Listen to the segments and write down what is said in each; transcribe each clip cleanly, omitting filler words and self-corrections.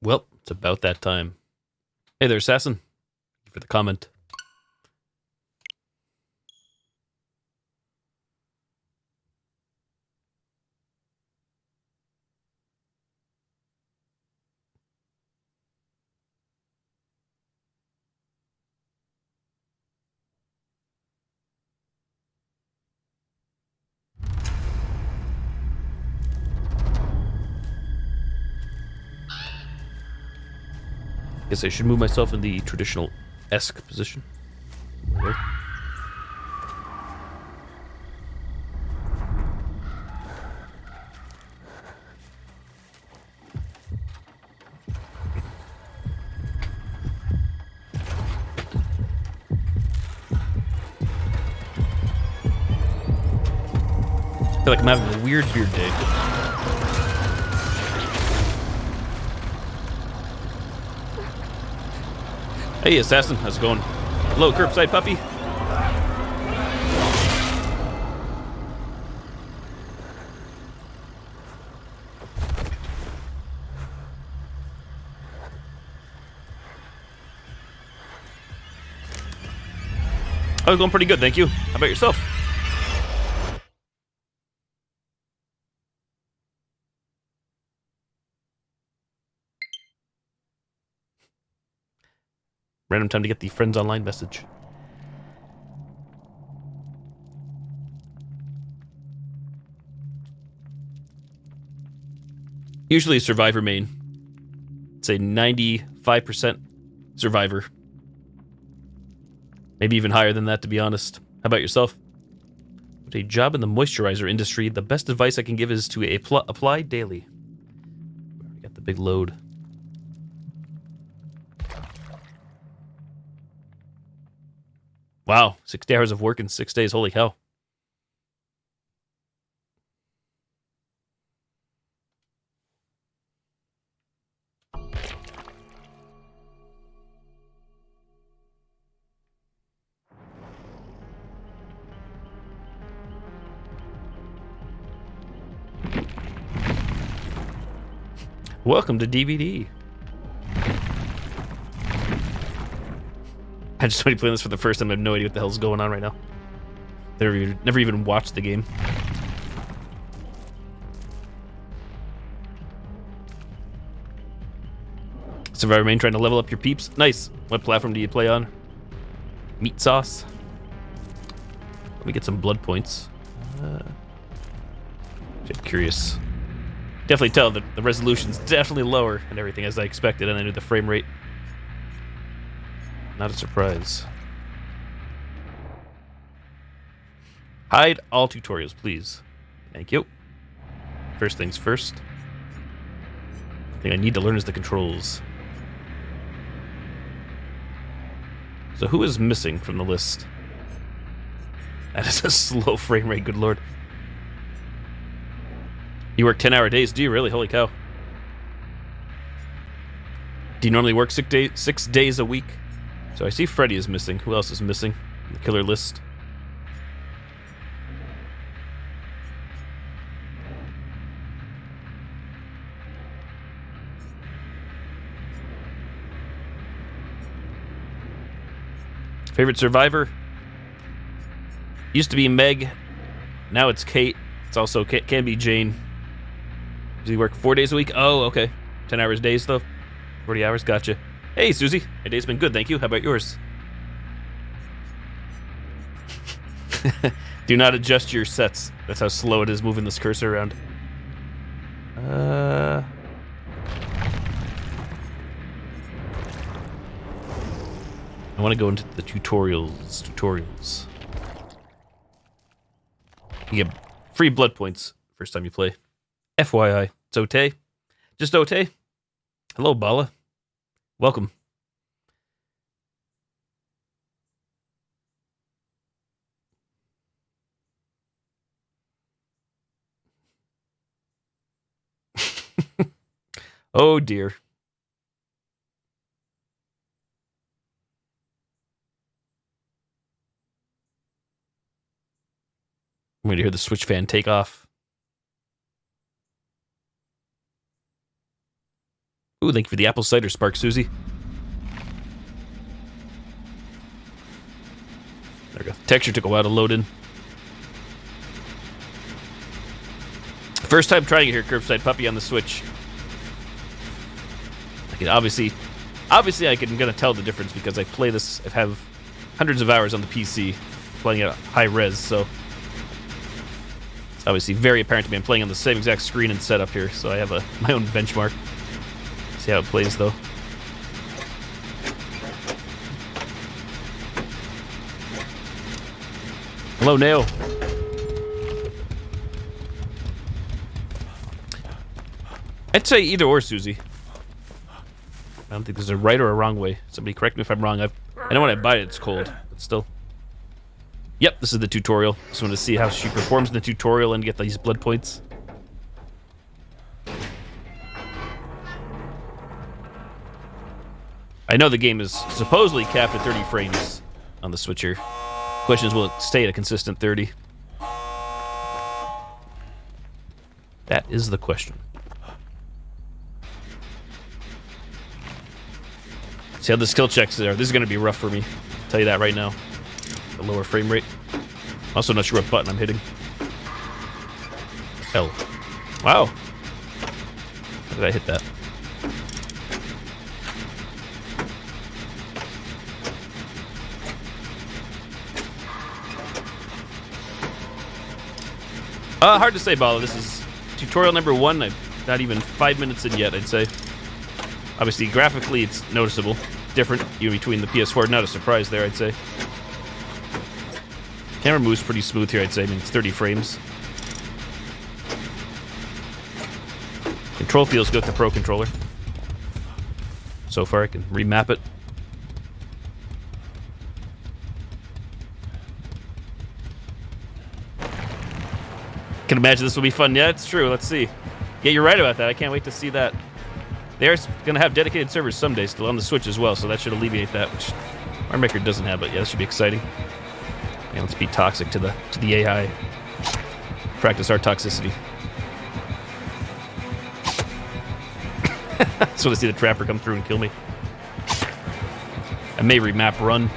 Well, it's about that time. Hey there, Assassin. Thank you for the comment. Guess I should move myself in the traditional-esque position. There. I feel like I'm having a weird beard day. Hey, Assassin. How's it going? Hello, curbside puppy. Oh, going pretty good, thank you. How about yourself? Random time to get the friends online message. Usually a survivor main. It's a 95% survivor. Maybe even higher than that, to be honest. How about yourself? With a job in the moisturizer industry, the best advice I can give is to apply daily. Got the big load. Wow, 60 hours of work in 6 days. Holy cow. Welcome to DbD. I just started playing this for the first time. I have no idea what the hell's going on right now. Never even watched the game. Survivor main trying to level up your peeps. Nice. What platform do you play on? Meat sauce. Let me get some blood points. Just curious. Definitely tell that the resolution's definitely lower and everything as I expected, and I knew the frame rate. Not a surprise. Hide all tutorials, please. Thank you. First things first. The thing I need to learn is the controls. So who is missing from the list? That is a slow frame rate, good lord. You work 10-hour days, do you really? Holy cow. Do you normally work 6 days a week? So I see Freddy is missing. Who else is missing? The killer list. Favorite survivor? Used to be Meg. Now it's Kate. It's also can be Jane. Does he work 4 days a week? Oh, okay. 10 hours days, though. 40 hours, gotcha. Hey, Susie. My day's been good, thank you. How about yours? Do not adjust your sets. That's how slow it is moving this cursor around. I want to go into the tutorials. You get free blood points first time you play. FYI, it's Ote. Just Ote. Hello, Bala. Welcome. Oh, dear. I'm going to hear the Switch fan take off. Ooh, Ooh, thank you for the apple cider spark, Susie. There we go. Texture took a while to load in. First time trying it here, Curbside Puppy on the Switch. I can obviously I'm gonna tell the difference because I play this. I have hundreds of hours on the PC playing at high res, so it's obviously very apparent to me. I'm playing on the same exact screen and setup here, so I have my own benchmark. See how it plays though. Hello, Nail. I'd say either or, Susie. I don't think there's a right or a wrong way. Somebody correct me if I'm wrong. I know when I buy it, it's cold, but still. Yep, this is the tutorial. Just want to see how she performs in the tutorial and get these blood points. I know the game is supposedly capped at 30 frames on the Switch here. Question is, will it stay at a consistent 30? That is the question. See how the skill checks are. This is going to be rough for me. I'll tell you that right now. The lower frame rate. I'm also not sure what button I'm hitting. L. Wow. How did I hit that? Hard to say, Bala. This is tutorial number 1. I'm not even 5 minutes in yet, I'd say. Obviously, graphically, it's noticeable. Different even between the PS4. Not a surprise there, I'd say. Camera moves pretty smooth here, I'd say. I mean, it's 30 frames. Control feels good with the Pro Controller. So far, I can remap it. Can imagine this will be fun. Yeah, it's true. Let's see. Yeah, you're right about that. I can't wait to see that. They're going to have dedicated servers someday still on the Switch as well, so that should alleviate that, which our maker doesn't have, but yeah, that should be exciting. Yeah, let's be toxic to the AI. Practice our toxicity. Just want to see the Trapper come through and kill me. I may remap run.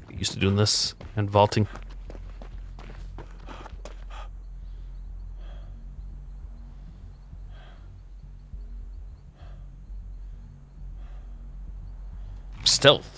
Get used to doing this and vaulting. Stealth.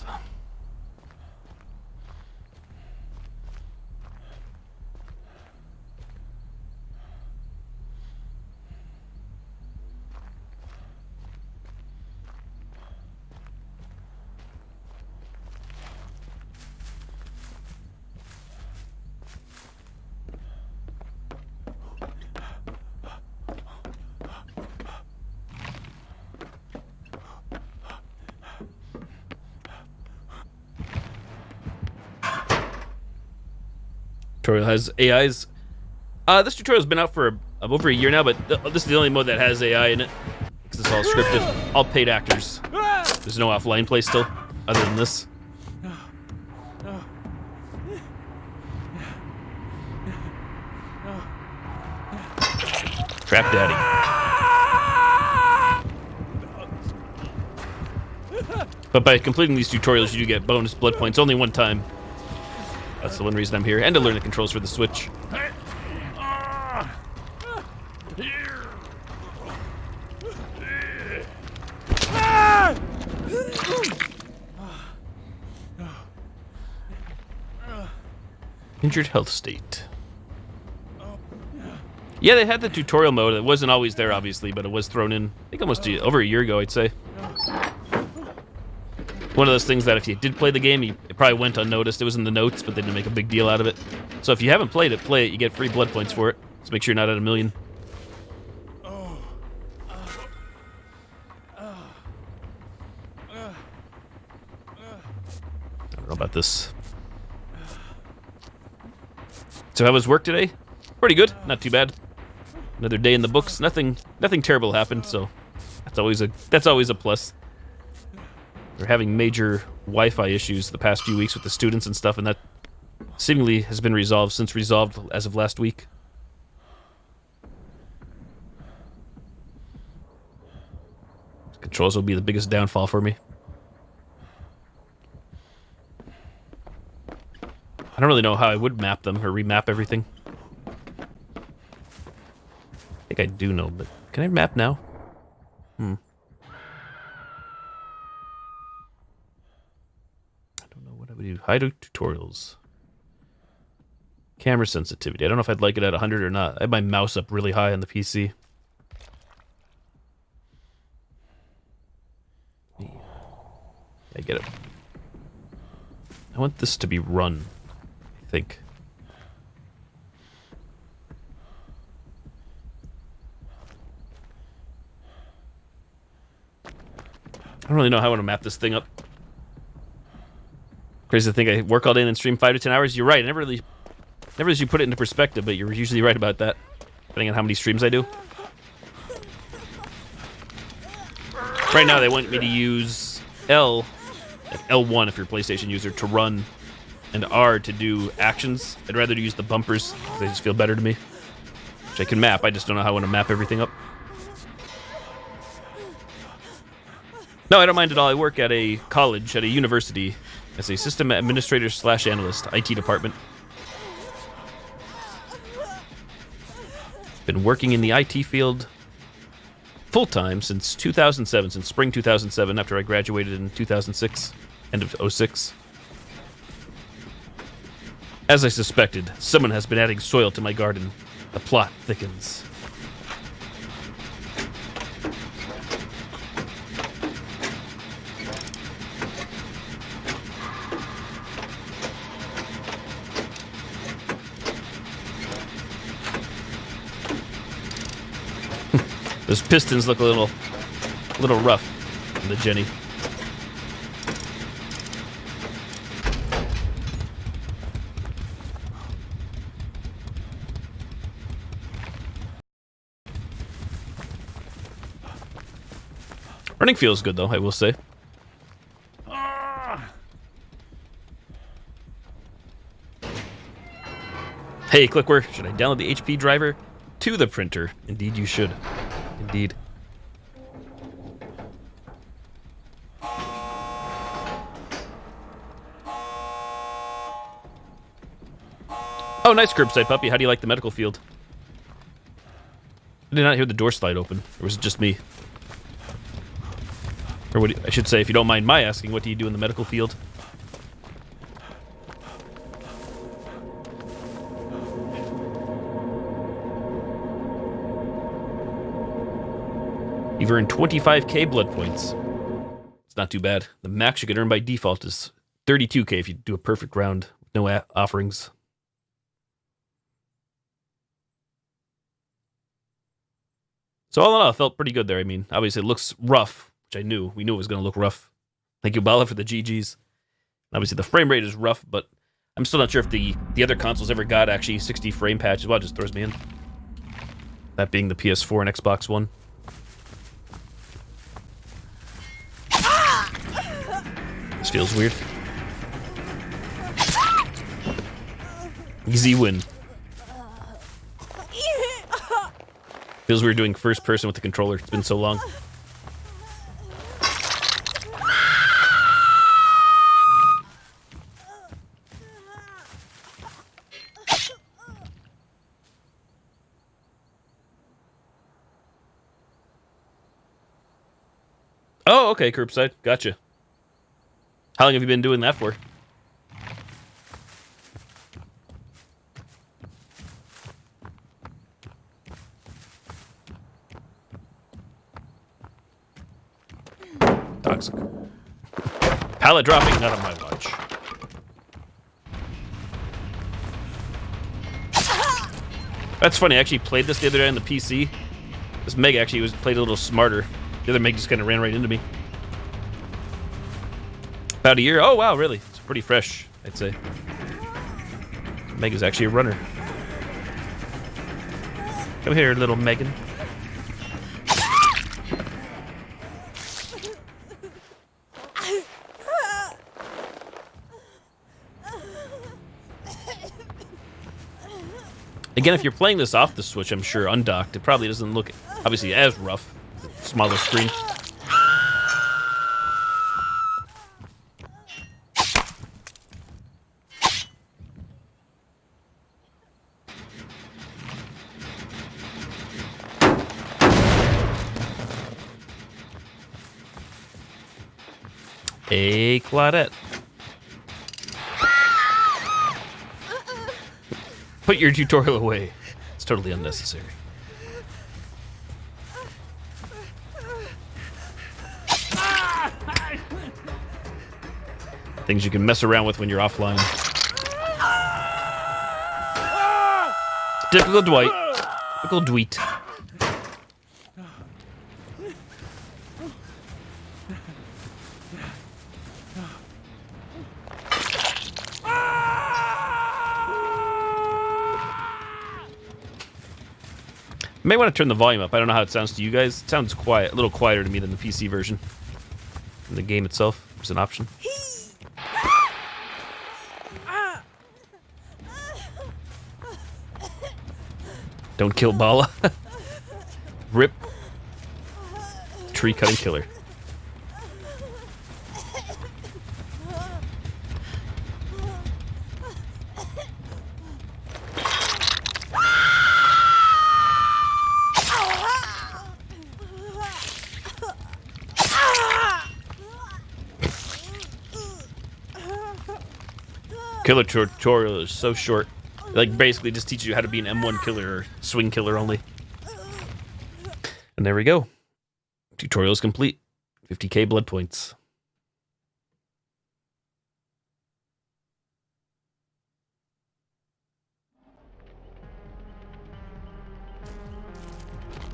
Tutorial has AIs. This tutorial's been out for over a year now, but this is the only mode that has AI in it. Because it's all scripted. All paid actors. There's no offline play still, other than this. Trap Daddy. But by completing these tutorials, you do get bonus blood points only one time. That's the one reason I'm here, and to learn the controls for the Switch. Injured health state. Yeah, they had the tutorial mode. It wasn't always there, obviously, but it was thrown in, I think almost over a year ago, I'd say. One of those things that if you did play the game, it probably went unnoticed. It was in the notes, but they didn't make a big deal out of it. So if you haven't played it, play it. You get free blood points for it. So make sure you're not at 1,000,000. I don't know about this. So how was work today? Pretty good. Not too bad. Another day in the books. Nothing terrible happened, so that's always a plus. We're having major Wi-Fi issues the past few weeks with the students and stuff, and that seemingly has been resolved as of last week. Controls will be the biggest downfall for me. I don't really know how I would map them or remap everything. I think I do know, but can I map now? I don't know what I would do. Hide tutorials. Camera sensitivity. I don't know if I'd like it at 100 or not. I have my mouse up really high on the PC. I get it. I want this to be run, I think. I don't really know how I want to map this thing up. Crazy to think I work all day and then stream 5 to 10 hours. You're right. I never really you put it into perspective, but you're usually right about that, depending on how many streams I do. Right now, they want me to use L, like L1 if you're a PlayStation user, to run, and R to do actions. I'd rather use the bumpers, because they just feel better to me. Which I can map, I just don't know how I want to map everything up. No, I don't mind at all. I work at a college, at a university, as a system administrator / analyst, IT department. Been working in the IT field full-time since 2007, since spring 2007, after I graduated in 2006, end of 06. As I suspected, someone has been adding soil to my garden. The plot thickens. Those pistons look a little rough on the Jenny. Running feels good, though, I will say. Hey, Clickware, should I download the HP driver to the printer? Indeed, you should. Indeed. Oh, nice curbside puppy. How do you like the medical field? I did not hear the door slide open. Or was it just me? Or what I should say, if you don't mind my asking, what do you do in the medical field? You've earned 25k blood points. It's not too bad. The max you can earn by default is 32k if you do a perfect round. No offerings. So all in all, it felt pretty good there. I mean, obviously it looks rough, which I knew. We knew it was going to look rough. Thank you, Bala, for the GGs. Obviously the frame rate is rough, but I'm still not sure if the other consoles ever got actually 60 frame patches. Well, it just throws me in. That being the PS4 and Xbox One. This feels weird. Easy win. Feels weird doing first person with the controller. It's been so long. Oh, okay, curbside. Gotcha. How long have you been doing that for? Toxic. Pallet dropping, not on my watch. That's funny, I actually played this the other day on the PC. This Meg actually played a little smarter. The other Meg just kind of ran right into me. About a year? Oh, wow, really? It's pretty fresh, I'd say. Meg is actually a runner. Come here, little Megan. Again, if you're playing this off the Switch, I'm sure undocked, it probably doesn't look obviously as rough. Smaller screen. A Claudette. Put your tutorial away. It's totally unnecessary. Things you can mess around with when you're offline. Typical Dwight. Typical Dweet. You may want to turn the volume up. I don't know how it sounds to you guys. It sounds quiet, a little quieter to me than the PC version. In the game itself, there's an option. Don't kill Bala. Rip. Tree cutting killer. Killer tutorial is so short. Like, basically just teaches you how to be an M1 killer or swing killer only. And there we go. Tutorial is complete. 50k blood points.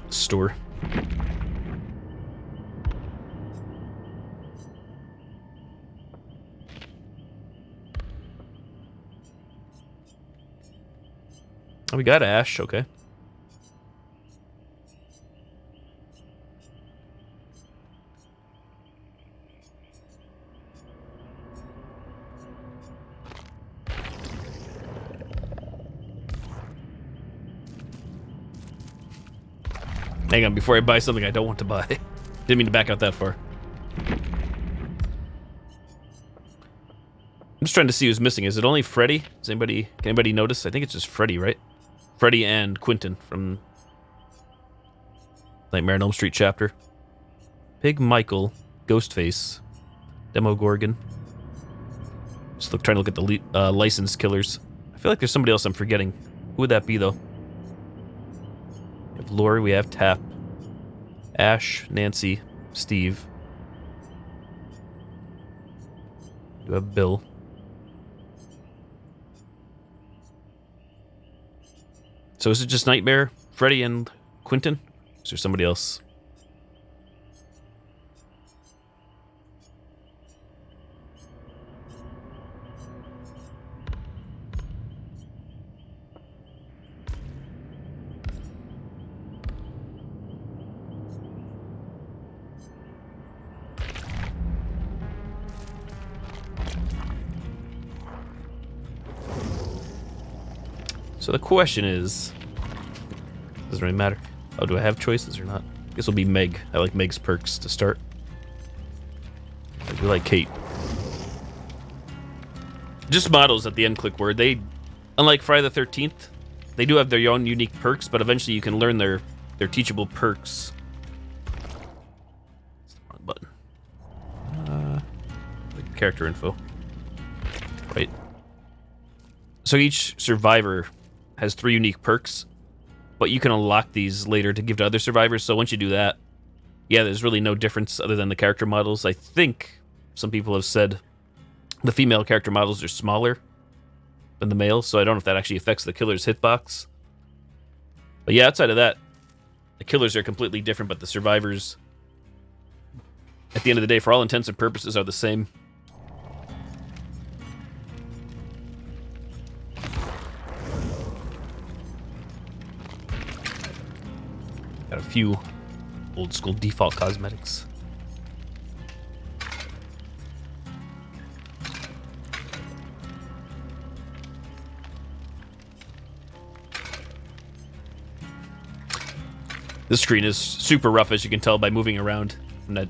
Store. Oh, we got Ash, okay. Hang on, before I buy something I don't want to buy. Didn't mean to back out that far. I'm just trying to see who's missing. Is it only Freddy? Can anybody notice? I think it's just Freddy, right? Freddy and Quentin from Nightmare on Elm Street chapter. Pig Michael, Ghostface, Demogorgon. Just trying to look at the licensed killers. I feel like there's somebody else I'm forgetting. Who would that be, though? We have Lori, we have Tap, Ash, Nancy, Steve. You have Bill. So is it just Nightmare, Freddy, and Quentin? Is there somebody else? So the question is, doesn't really matter. Oh, do I have choices or not? I guess it'll be Meg. I like Meg's perks to start. I do like Kate. Just models at the end click word. They, unlike Friday the 13th, they do have their own unique perks, but eventually you can learn their teachable perks. Wrong button. Character info. Right. So each survivor has 3 unique perks, but you can unlock these later to give to other survivors. So once you do that, yeah, there's really no difference other than the character models. I think some people have said the female character models are smaller than the male, so I don't know if that actually affects the killer's hitbox. But yeah, outside of that, the killers are completely different, but the survivors, at the end of the day, for all intents and purposes, are the same. Got a few old school default cosmetics. This screen is super rough, as you can tell by moving around. I'm not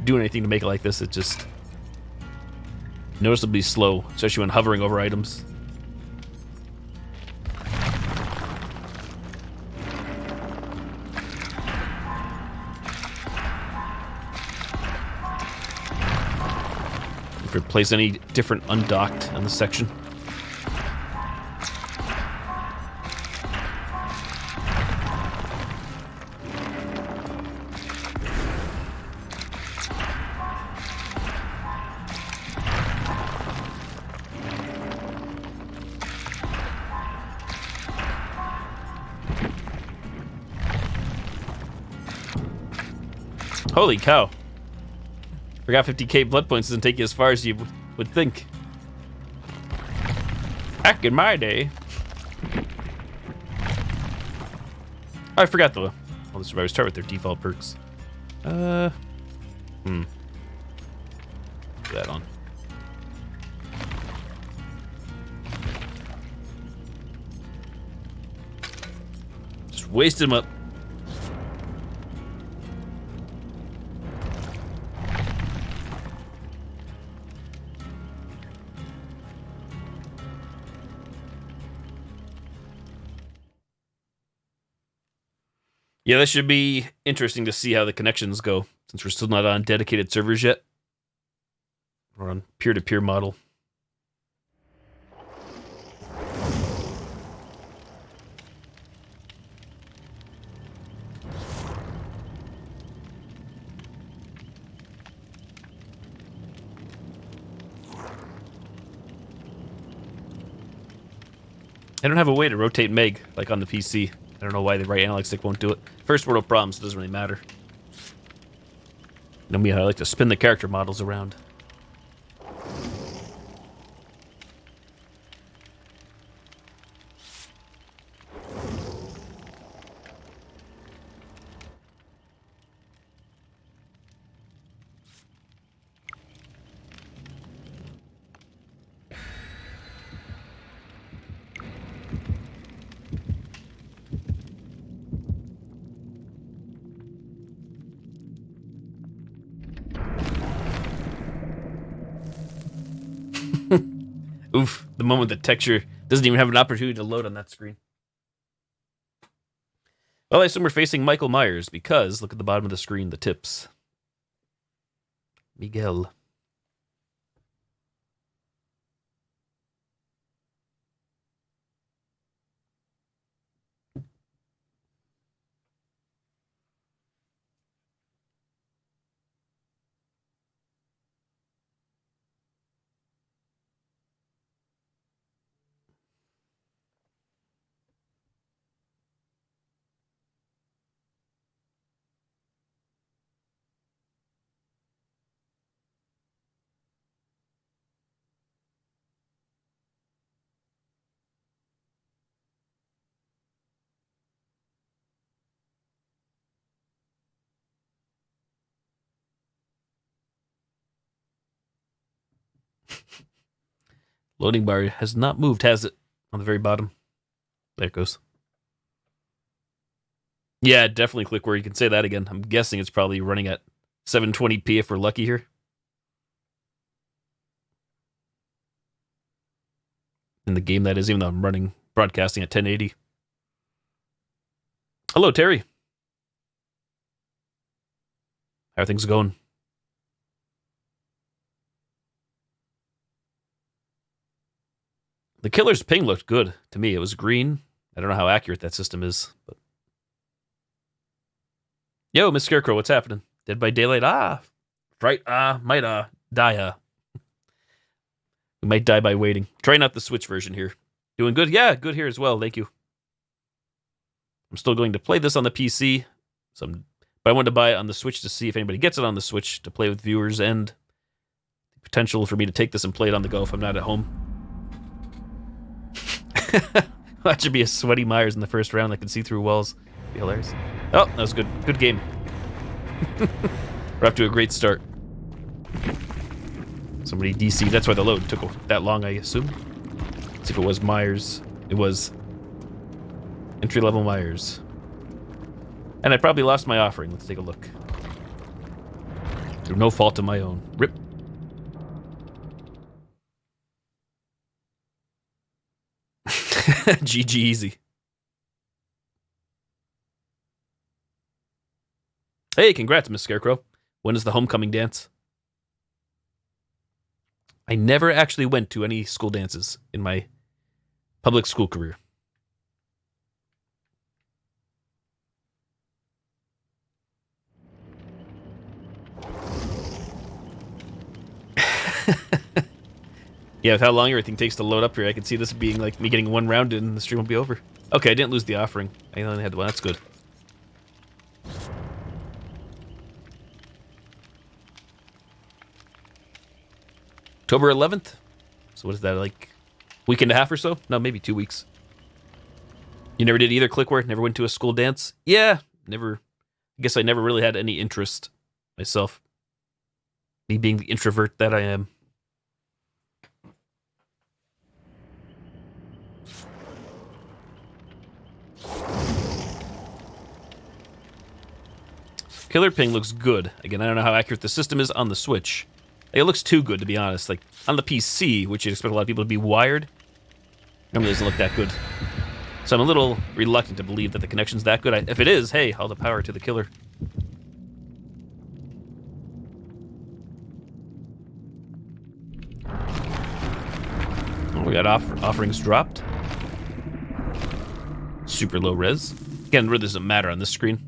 doing anything to make it like this. It just noticeably slow, especially when hovering over items. If it plays any different undocked on this section. Holy cow. Forgot 50k blood points doesn't take you as far as you would think. Back in my day. Oh, I forgot all the survivors start with their default perks. Put that on. Just waste them up. Yeah, that should be interesting to see how the connections go, since we're still not on dedicated servers yet. We're on peer-to-peer model. I don't have a way to rotate Meg, like on the PC. I don't know why the right analog stick won't do it. First world problems, it doesn't really matter. You know me, I like to spin the character models around. Oof, the moment the texture doesn't even have an opportunity to load on that screen. Well, I assume we're facing Michael Myers because look at the bottom of the screen, the tips. Miguel. Loading bar has not moved, has it? On the very bottom. There it goes. Yeah, definitely click where you can say that again. I'm guessing it's probably running at 720p if we're lucky here. In the game, that is, even though I'm broadcasting at 1080. Hello, Terry. How are things going? The killer's ping looked good to me. It was green. I don't know how accurate that system is, but yo, Miss Scarecrow, what's happening? Dead by Daylight? Right, might die, We might die by waiting. Trying out the Switch version here. Doing good? Yeah, good here as well, thank you. I'm still going to play this on the PC, but I wanted to buy it on the Switch to see if anybody gets it on the Switch to play with viewers and the potential for me to take this and play it on the go if I'm not at home. That should be a sweaty Myers in the first round that can see through walls. Be hilarious. Oh, that was good. Good game. We're off to a great start. Somebody DC'd. That's why the load took that long, I assume. Let's see if it was Myers. It was entry-level Myers. And I probably lost my offering. Let's take a look. Through no fault of my own. Rip. GG easy. Hey, congrats, Miss Scarecrow. When is the homecoming dance? I never actually went to any school dances in my public school career. Yeah, with how long everything takes to load up here, I can see this being like me getting one round and the stream will be over. Okay, I didn't lose the offering. I only had one. That's good. October 11th? So what is that, like week and a half or so? No, maybe 2 weeks. You never did either, Clickware? Never went to a school dance? Yeah, never. I guess I never really had any interest myself. Me being the introvert that I am. Killer Ping looks good. Again, I don't know how accurate the system is on the Switch. Like, it looks too good, to be honest. Like, on the PC, which you'd expect a lot of people to be wired, normally doesn't look that good. So I'm a little reluctant to believe that the connection's that good. If it is, hey, all the power to the killer. Oh, we got offerings dropped. Super low res. Again, it really doesn't matter on this screen.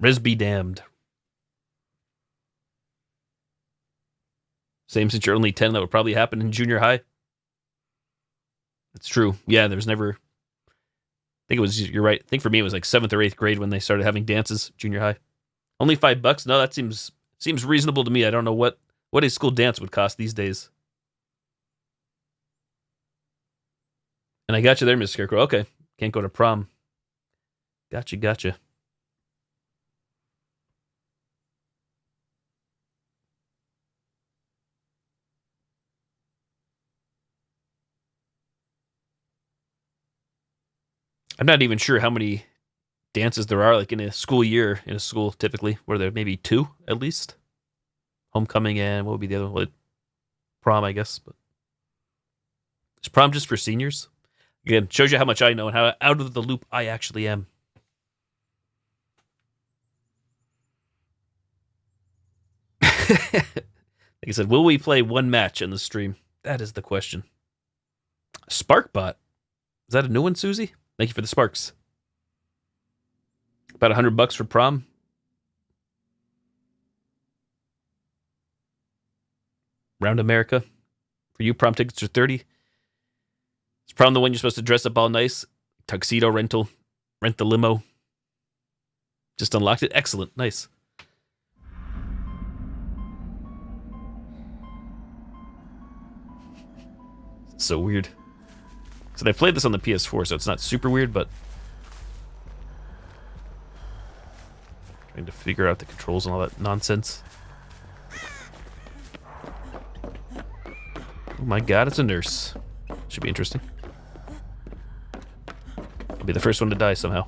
Res be damned. Same since you're only 10, that would probably happen in junior high. It's true. Yeah, there's never... I think it was, you're right. I think for me it was like 7th or 8th grade when they started having dances, junior high. Only $5? No, that seems reasonable to me. I don't know what a school dance would cost these days. And I got you there, Miss Scarecrow. Okay. Can't go to prom. Gotcha. I'm not even sure how many dances there are, like in a school year, in a school typically, where there may be 2 at least. Homecoming and what would be the other one? Prom, I guess. But is prom just for seniors? Again, shows you how much I know and how out of the loop I actually am. Like I said, will we play one match in the stream? That is the question. Sparkbot. Is that a new one, Susie? Thank you for the sparks. About $100 for prom. Round America. For you, prom tickets are $30. Is prom the one you're supposed to dress up all nice? Tuxedo rental. Rent the limo. Just unlocked it. Excellent. Nice. So weird. So they played this on the PS4, so it's not super weird, but trying to figure out the controls and all that nonsense. Oh my god, it's a nurse. Should be interesting. I'll be the first one to die somehow.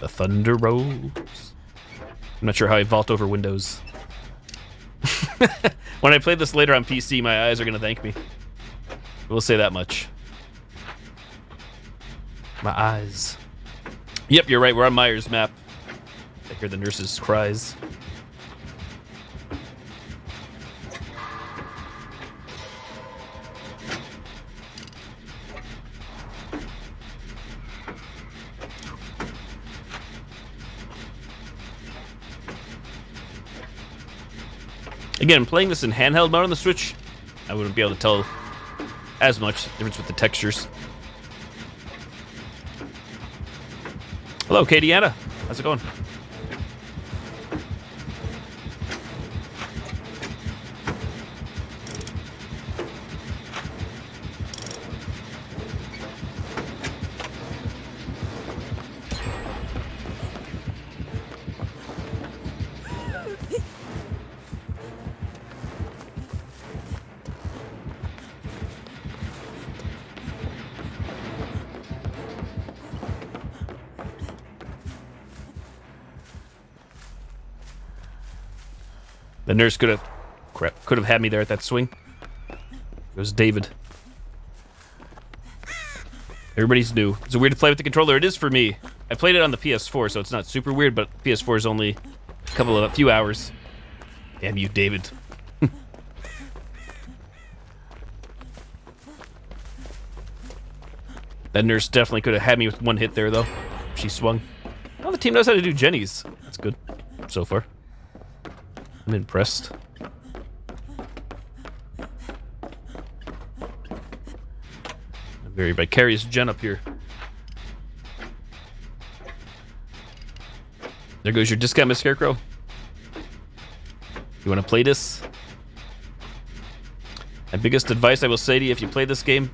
The thunder rolls. I'm not sure how I vault over windows. When I play this later on PC, my eyes are going to thank me. We'll say that much. My eyes. Yep, you're right. We're on Myers' map. I hear the nurse's cries. Again, playing this in handheld mode on the Switch, I wouldn't be able to tell as much difference with the textures. Hello, Katiana. How's it going? The nurse could have had me there at that swing. It was David. Everybody's new. Is it weird to play with the controller? It is for me. I played it on the PS4, so it's not super weird, but PS4 is only a few hours. Damn you, David. That nurse definitely could have had me with one hit there, though. She swung. Oh, the team knows how to do jennies. That's good so far. I'm impressed. A very vicarious gen up here. There goes your discount, Miss Scarecrow. You want to play this? My biggest advice I will say to you, if you play this game,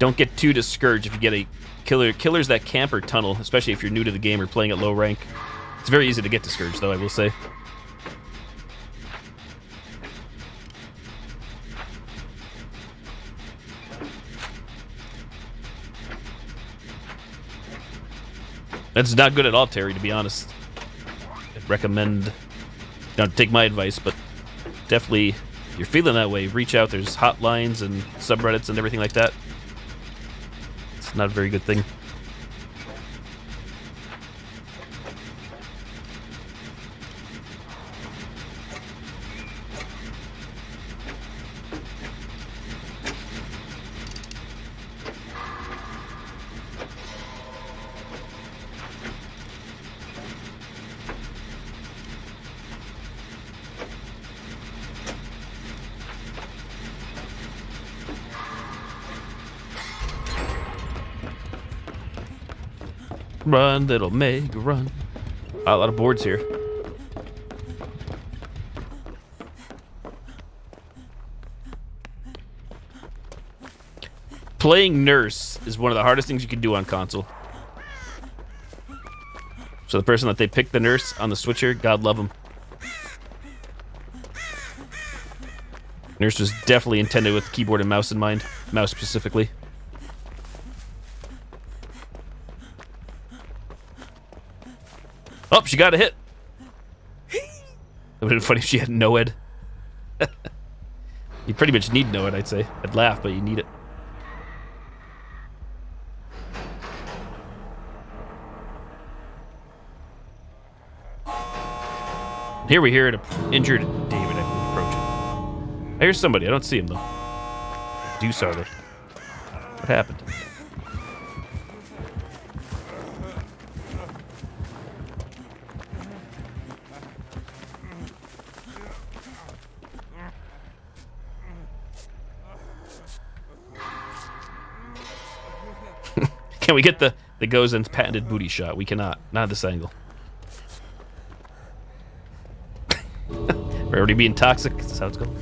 don't get too discouraged if you get a killers that camp or tunnel, especially if you're new to the game or playing at low rank. It's very easy to get discouraged, though, I will say. That's not good at all, Terry, to be honest. I'd recommend, don't take my advice, but definitely, if you're feeling that way, reach out. There's hotlines and subreddits and everything like that. It's not a very good thing. Run, little Meg, run. A lot of boards here. Playing nurse is one of the hardest things you can do on console. So the person that they picked the nurse on the switcher, God love him. Nurse was definitely intended with keyboard and mouse in mind. Mouse specifically. Oh, she got a hit. It would have been funny if she had NOED. You pretty much need NOED, I'd say. I'd laugh, but you need it. Here we hear an injured David approaching. I hear somebody. I don't see him, though. Deuce are they? What happened? Can we get the Gozen's patented booty shot? We cannot. Not at this angle. We're already being toxic. This is how it's going.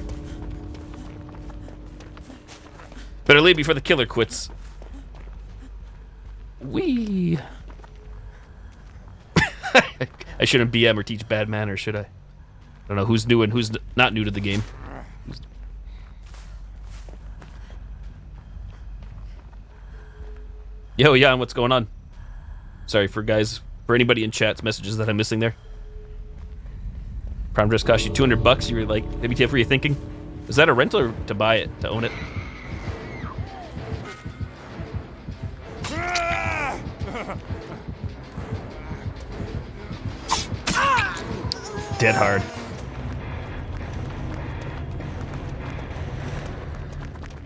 Better leave before the killer quits. Wee. I shouldn't BM or teach bad manners, should I? I don't know who's new and who's not new to the game. Yo, Jan, what's going on? Sorry for anybody in chat's messages that I'm missing there. Prom dress cost you $200. You were like, maybe what were you thinking? Is that a rental or to buy it, to own it? Dead hard.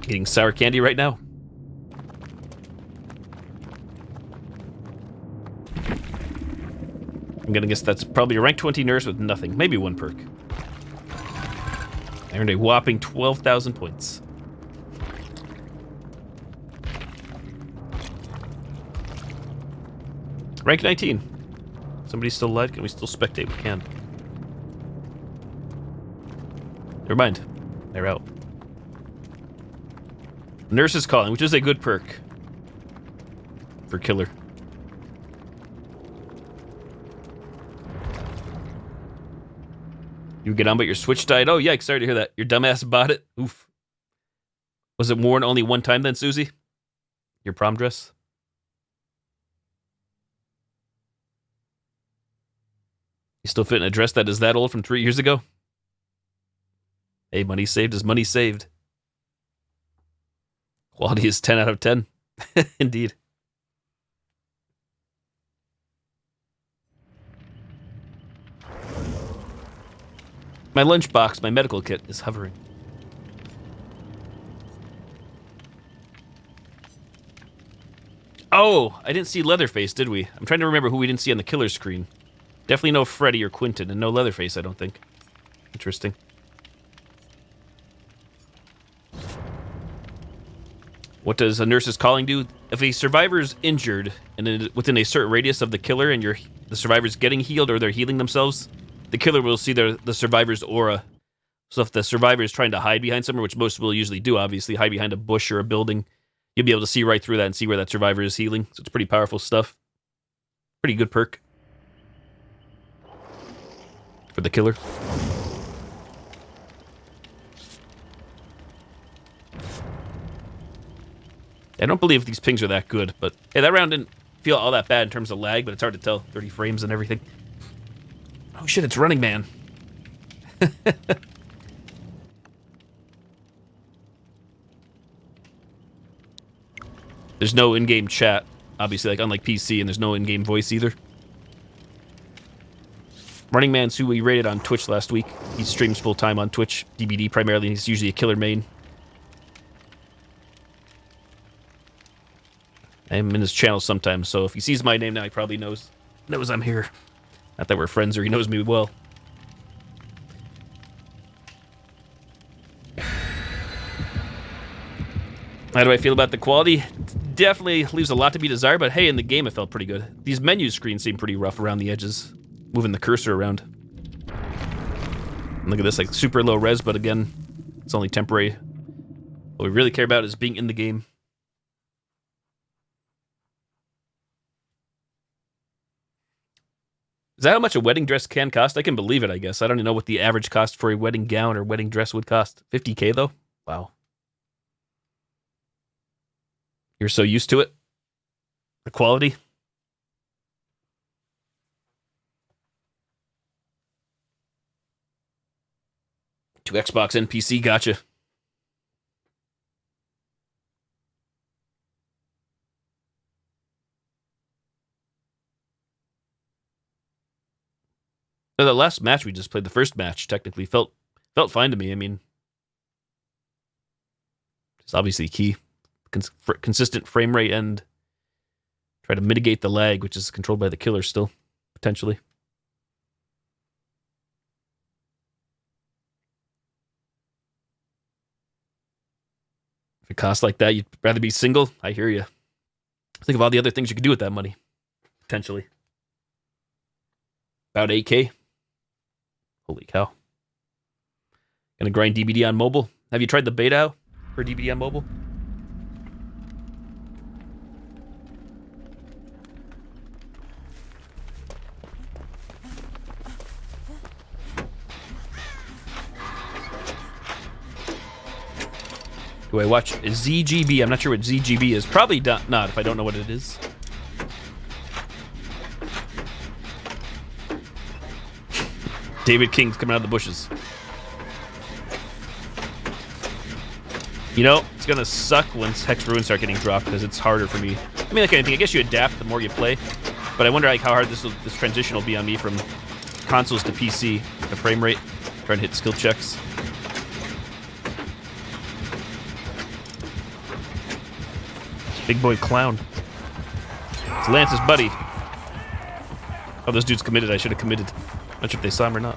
Eating sour candy right now. I'm gonna guess that's probably a rank 20 nurse with nothing. Maybe one perk. I earned a whopping 12,000 points. Rank 19. Somebody's still alive? Can we still spectate? We can. Never mind. They're out. Nurse is calling, which is a good perk for killer. You get on, but your Switch died. Oh, yikes, sorry to hear that. Your dumbass bought it. Oof. Was it worn only one time then, Susie? Your prom dress? You still fit in a dress that is that old from 3 years ago? Hey, money saved is money saved. Quality is 10 out of 10. Indeed. My lunchbox, my medical kit, is hovering. Oh, I didn't see Leatherface, did we? I'm trying to remember who we didn't see on the killer screen. Definitely no Freddy or Quentin, and no Leatherface, I don't think. Interesting. What does a nurse's calling do? If a survivor is injured and within a certain radius of the killer and the survivor's getting healed or they're healing themselves, the killer will see the survivor's aura. So if the survivor is trying to hide behind somewhere, which most will usually do, obviously, hide behind a bush or a building, you'll be able to see right through that and see where that survivor is healing. So it's pretty powerful stuff. Pretty good perk for the killer. I don't believe these pings are that good, but hey, that round didn't feel all that bad in terms of lag, but it's hard to tell. 30 frames and everything. Oh shit, it's Running Man. There's no in-game chat, obviously, like unlike PC, and there's no in-game voice either. Running Man's who we rated on Twitch last week. He streams full-time on Twitch, DbD primarily, and he's usually a killer main. I'm in his channel sometimes, so if he sees my name now, he probably knows I'm here. Not that we're friends or he knows me well. How do I feel about the quality? Definitely leaves a lot to be desired, but hey, in the game it felt pretty good. These menu screens seem pretty rough around the edges, moving the cursor around. And look at this, like super low res, but again, it's only temporary. What we really care about is being in the game. Is that how much a wedding dress can cost? I can believe it, I guess. I don't even know what the average cost for a wedding gown or wedding dress would cost. 50K, though? Wow. You're so used to it? The quality? To Xbox and PC, gotcha. The last match we just played, the first match, technically felt fine to me. I mean, it's obviously key. Consistent frame rate and try to mitigate the lag, which is controlled by the killer still, potentially. If it costs like that, you'd rather be single? I hear you. Think of all the other things you could do with that money, potentially. About 8K. Holy cow. Gonna grind DbD on mobile. Have you tried the beta for DbD on mobile? Do I watch ZGB? I'm not sure what ZGB is. Probably not if I don't know what it is. David King's coming out of the bushes. You know, it's gonna suck once Hex Ruins start getting dropped because it's harder for me. I mean, like anything, I guess you adapt the more you play, but I wonder like how hard this transition will be on me from consoles to PC. The frame rate, trying to hit skill checks. Big boy clown. It's Lance's buddy. Oh, this dude's committed. I should have committed. Not sure if they saw him or not.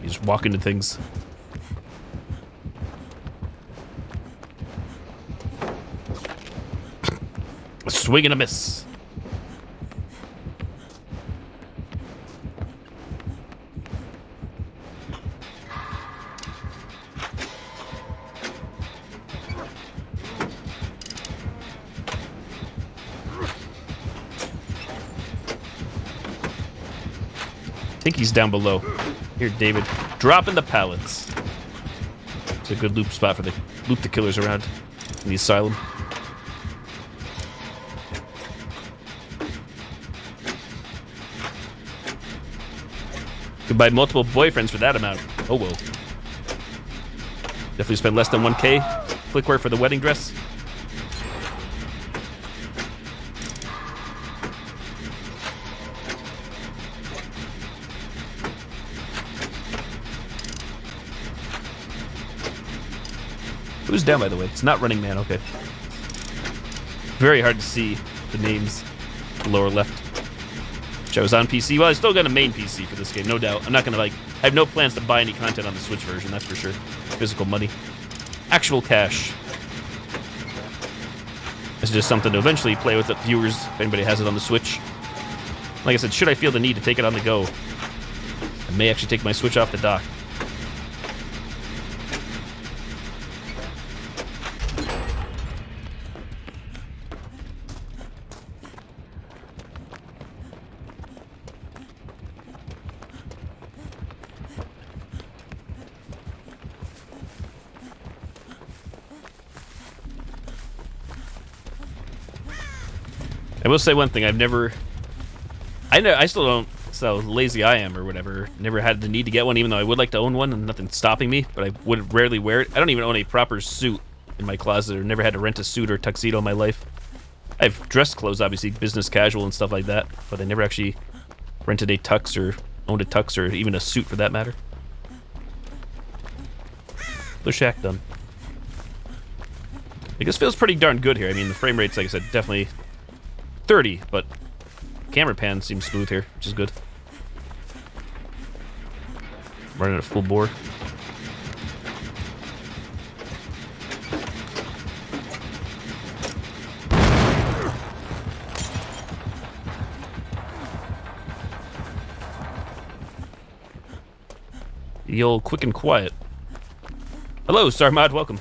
You just walk into things. A swing and a miss. I think he's down below. Here, David. Dropping the pallets. It's a good loop spot for the loop the killers around in the asylum. Could buy multiple boyfriends for that amount. Oh, whoa. Definitely spend less than 1K. Clickware for the wedding dress. Who's down, by the way? It's not Running Man, okay. Very hard to see the names, the lower left. Which I was on PC. Well, I still got a main PC for this game, no doubt. I'm not gonna, like, I have no plans to buy any content on the Switch version, that's for sure. Physical money. Actual cash. It's just something to eventually play with the viewers, if anybody has it on the Switch. Like I said, should I feel the need to take it on the go, I may actually take my Switch off the dock. I will say one thing, I still don't, so lazy I am or whatever, never had the need to get one, even though I would like to own one and nothing's stopping me, but I would rarely wear it. I don't even own a proper suit in my closet, or never had to rent a suit or tuxedo in my life. I have dress clothes, obviously, business casual and stuff like that, but I never actually rented a tux or owned a tux or even a suit for that matter. The shack done. I guess feels pretty darn good here. I mean, the frame rate's, like I said, definitely 30, but camera pan seems smooth here, which is good. Running at full bore. The old quick and quiet. Hello, Sarmad, welcome.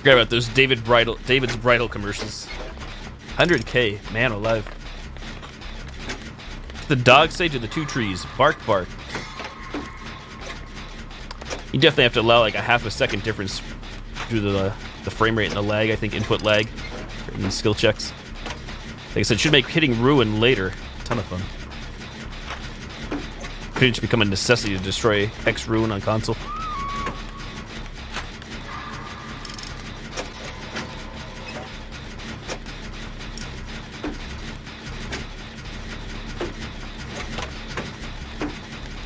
Forgot about those David's Bridal commercials. 100K, man alive. The dog say to the two trees, bark, bark. You definitely have to allow like a half a second difference due to the frame rate and the lag, I think, input lag in these skill checks. Like I said, should make hitting Ruin later a ton of fun. Could just become a necessity to destroy Hex Ruin on console.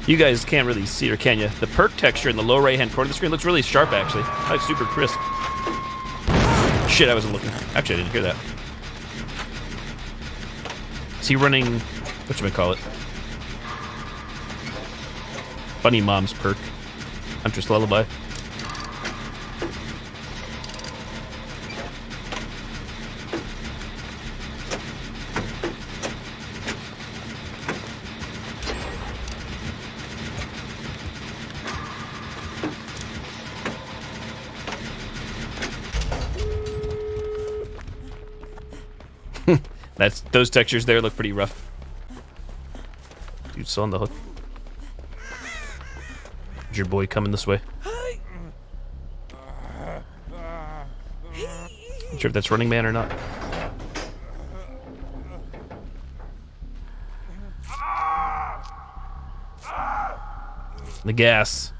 You guys can't really see, or can you? The perk texture in the lower right-hand corner of the screen looks really sharp, actually. Like super crisp. Shit, I wasn't looking. Actually, I didn't hear that. Is he running... whatchamacallit? Bunny Mom's perk. Huntress Lullaby. Those textures there look pretty rough. Dude's still on the hook. Is your boy coming this way? Not sure if that's Running Man or not. The gas.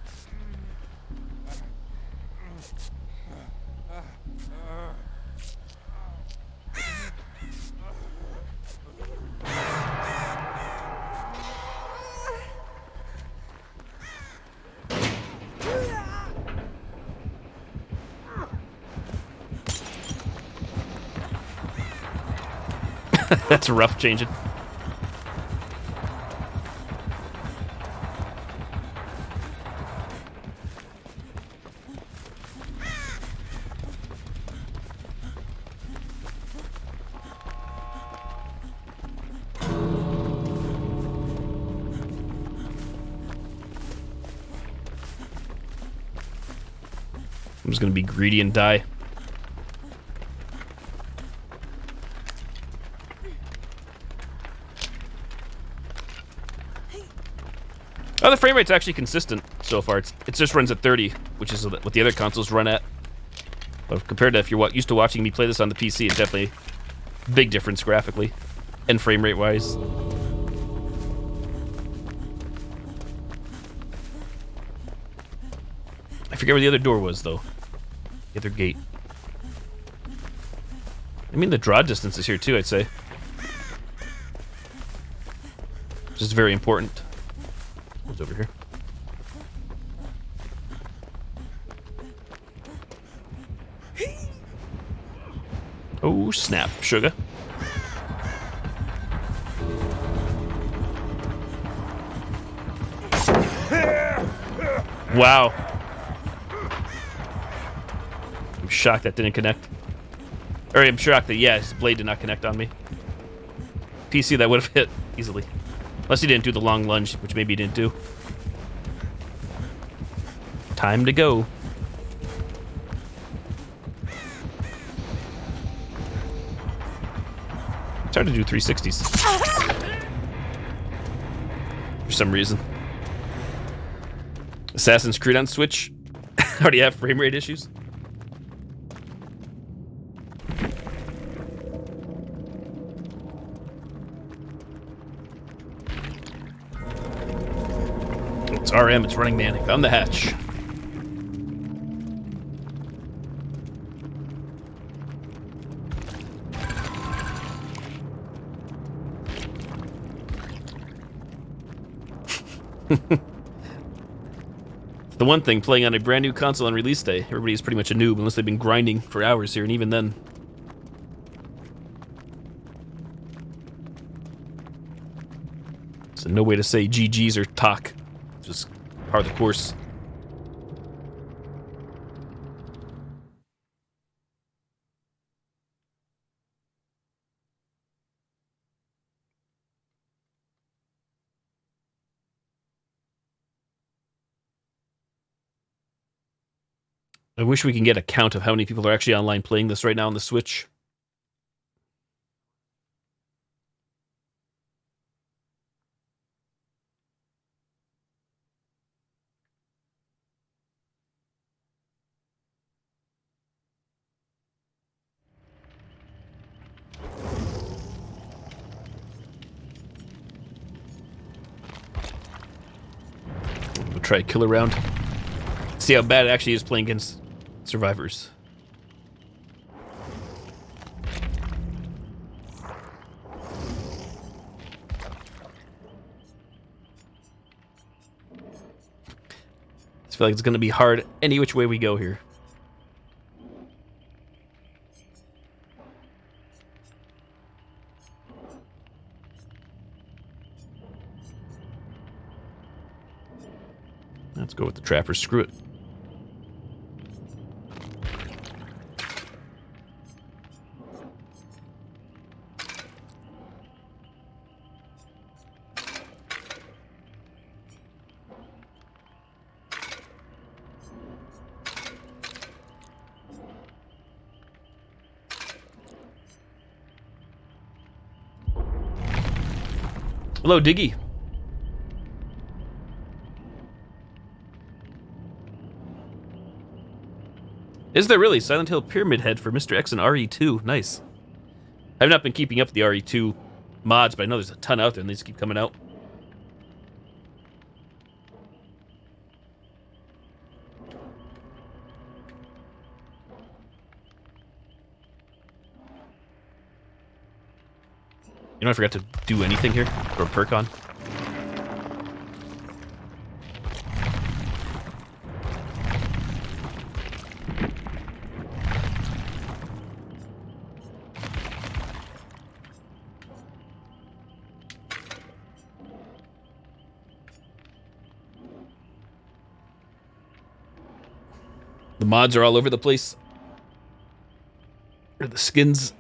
That's rough changing. I'm just gonna be greedy and die. Oh, the frame rate's actually consistent so far. It just runs at 30, which is what the other consoles run at. But compared to if you're used to watching me play this on the PC, it's definitely a big difference graphically and frame rate wise. I forget where the other door was though. The other gate. I mean, the draw distance is here too, I'd say. Which is very important. What's over here? Oh, snap. Sugar. Wow. I'm shocked that didn't connect. Or I'm shocked that, yeah, his blade did not connect on me. PC, that would have hit easily. Unless he didn't do the long lunge, which maybe he didn't do. Time to go. It's hard to do 360s. For some reason. Assassin's Creed on Switch? Already have frame rate issues? It's RM, it's Running Man. I found the hatch. The one thing, playing on a brand new console on release day, everybody's pretty much a noob unless they've been grinding for hours here, and even then. So no way to say GG's or talk. Just part of the course. I wish we can get a count of how many people are actually online playing this right now on the Switch. We'll try a kill around. See how bad it actually is playing against survivors. I feel like it's going to be hard any which way we go here. Let's go with the trappers. Screw it. Hello, Diggy. Is there really? Silent Hill Pyramid Head for Mr. X and RE2. Nice. I've not been keeping up with the RE2 mods, but I know there's a ton out there and they just keep coming out. You know, I forgot to do anything here. Throw a perk on. The mods are all over the place. Or the skins.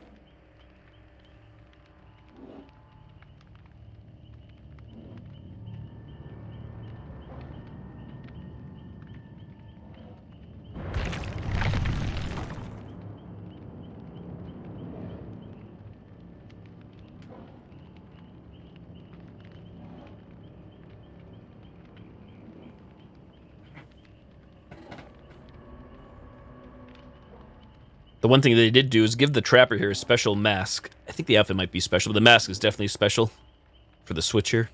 The one thing they did do is give the Trapper here a special mask. I think the outfit might be special, but the mask is definitely special for the Switch here.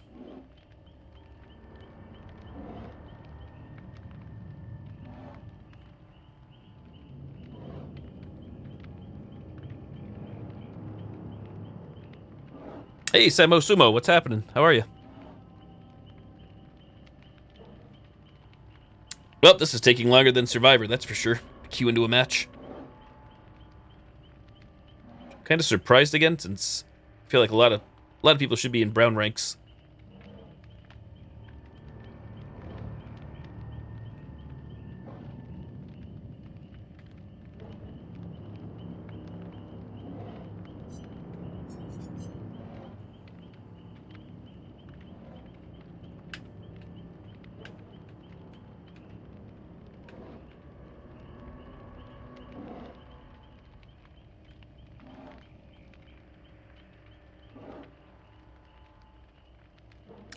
Hey, Samo Sumo, what's happening? How are you? Well, this is taking longer than Survivor, that's for sure. Queue into a match. Kind of surprised again, since I feel like a lot of people should be in brown ranks.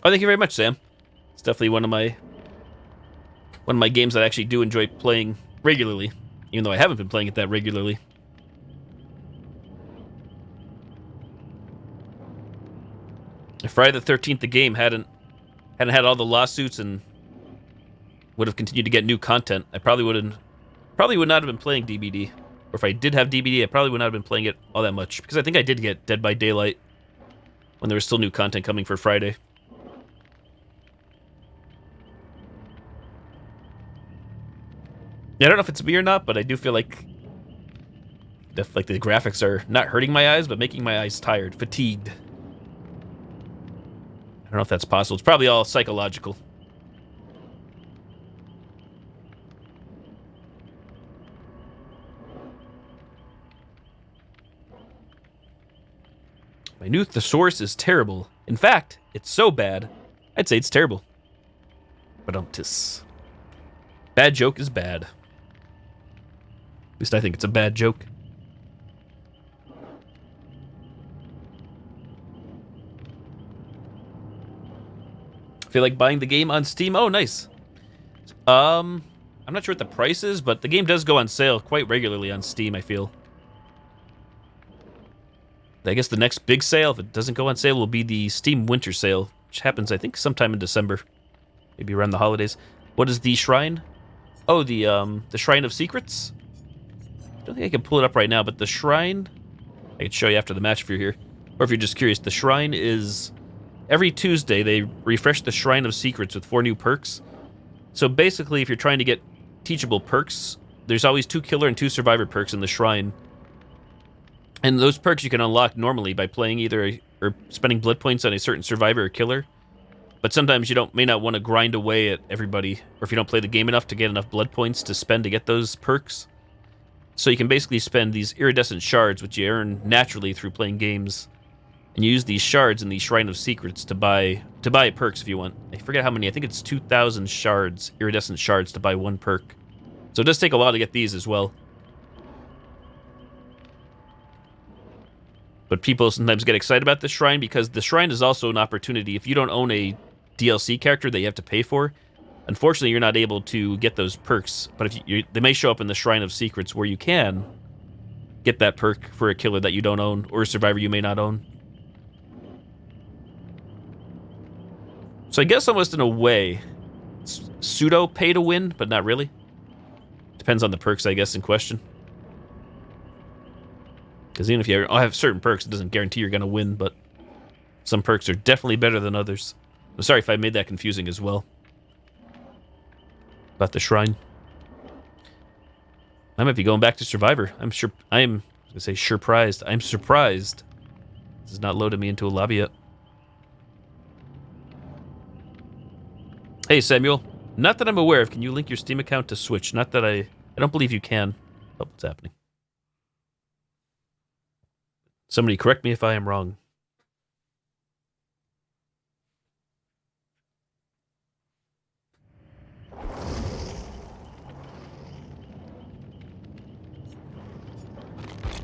Oh, thank you very much, Sam. It's definitely one of my games that I actually do enjoy playing regularly, even though I haven't been playing it that regularly. If Friday the 13th, the game hadn't had all the lawsuits and would have continued to get new content, I probably would not have been playing DbD. Or if I did have DbD, I probably would not have been playing it all that much, because I think I did get Dead by Daylight when there was still new content coming for Friday. Yeah, I don't know if it's me or not, but I do feel like the graphics are not hurting my eyes, but making my eyes tired, fatigued. I don't know if that's possible. It's probably all psychological. My new thesaurus is terrible. In fact, it's so bad, I'd say it's terrible. But bad joke is bad. At least I think it's a bad joke. I feel like buying the game on Steam. Oh, nice. I'm not sure what the price is, but the game does go on sale quite regularly on Steam, I feel. I guess the next big sale, if it doesn't go on sale, will be the Steam Winter Sale, which happens, I think, sometime in December. Maybe around the holidays. What is the shrine? Oh, the Shrine of Secrets? I don't think I can pull it up right now, but the shrine... I can show you after the match if you're here. Or if you're just curious, the shrine is... Every Tuesday, they refresh the Shrine of Secrets with 4 new perks. So basically, if you're trying to get teachable perks, there's always 2 killer and 2 survivor perks in the shrine. And those perks you can unlock normally by playing or spending blood points on a certain survivor or killer. But sometimes you may not want to grind away at everybody, or if you don't play the game enough to get enough blood points to spend to get those perks. So you can basically spend these iridescent shards, which you earn naturally through playing games, and you use these shards in the Shrine of Secrets to buy perks if you want. I forget how many. I think it's 2,000 shards, iridescent shards, to buy 1 perk. So it does take a while to get these as well. But people sometimes get excited about the shrine because the shrine is also an opportunity. If you don't own a DLC character that you have to pay for, unfortunately, you're not able to get those perks. But if they may show up in the Shrine of Secrets where you can get that perk for a killer that you don't own or a survivor you may not own. So I guess almost in a way, it's pseudo pay to win, but not really. Depends on the perks, I guess, in question. Because even if you have certain perks, it doesn't guarantee you're going to win, but some perks are definitely better than others. I'm sorry if I made that confusing as well. About the shrine. I might be going back to Survivor. I'm going to say surprised. I'm surprised. This has not loaded me into a lobby yet. Hey, Samuel. Not that I'm aware of. Can you link your Steam account to Switch? Not that I don't believe you can. Oh, what's happening? Somebody correct me if I am wrong.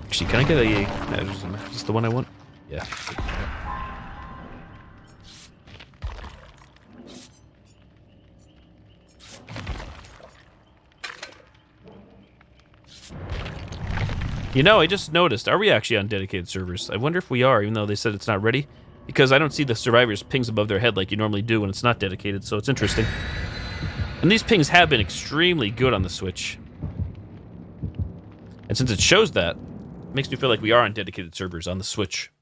Actually, can I get is this the one I want? Yeah. You know, I just noticed, are we actually on dedicated servers? I wonder if we are, even though they said it's not ready. Because I don't see the survivors' pings above their head like you normally do when it's not dedicated, so it's interesting. And these pings have been extremely good on the Switch. And since it shows that, it makes me feel like we are on dedicated servers on the Switch.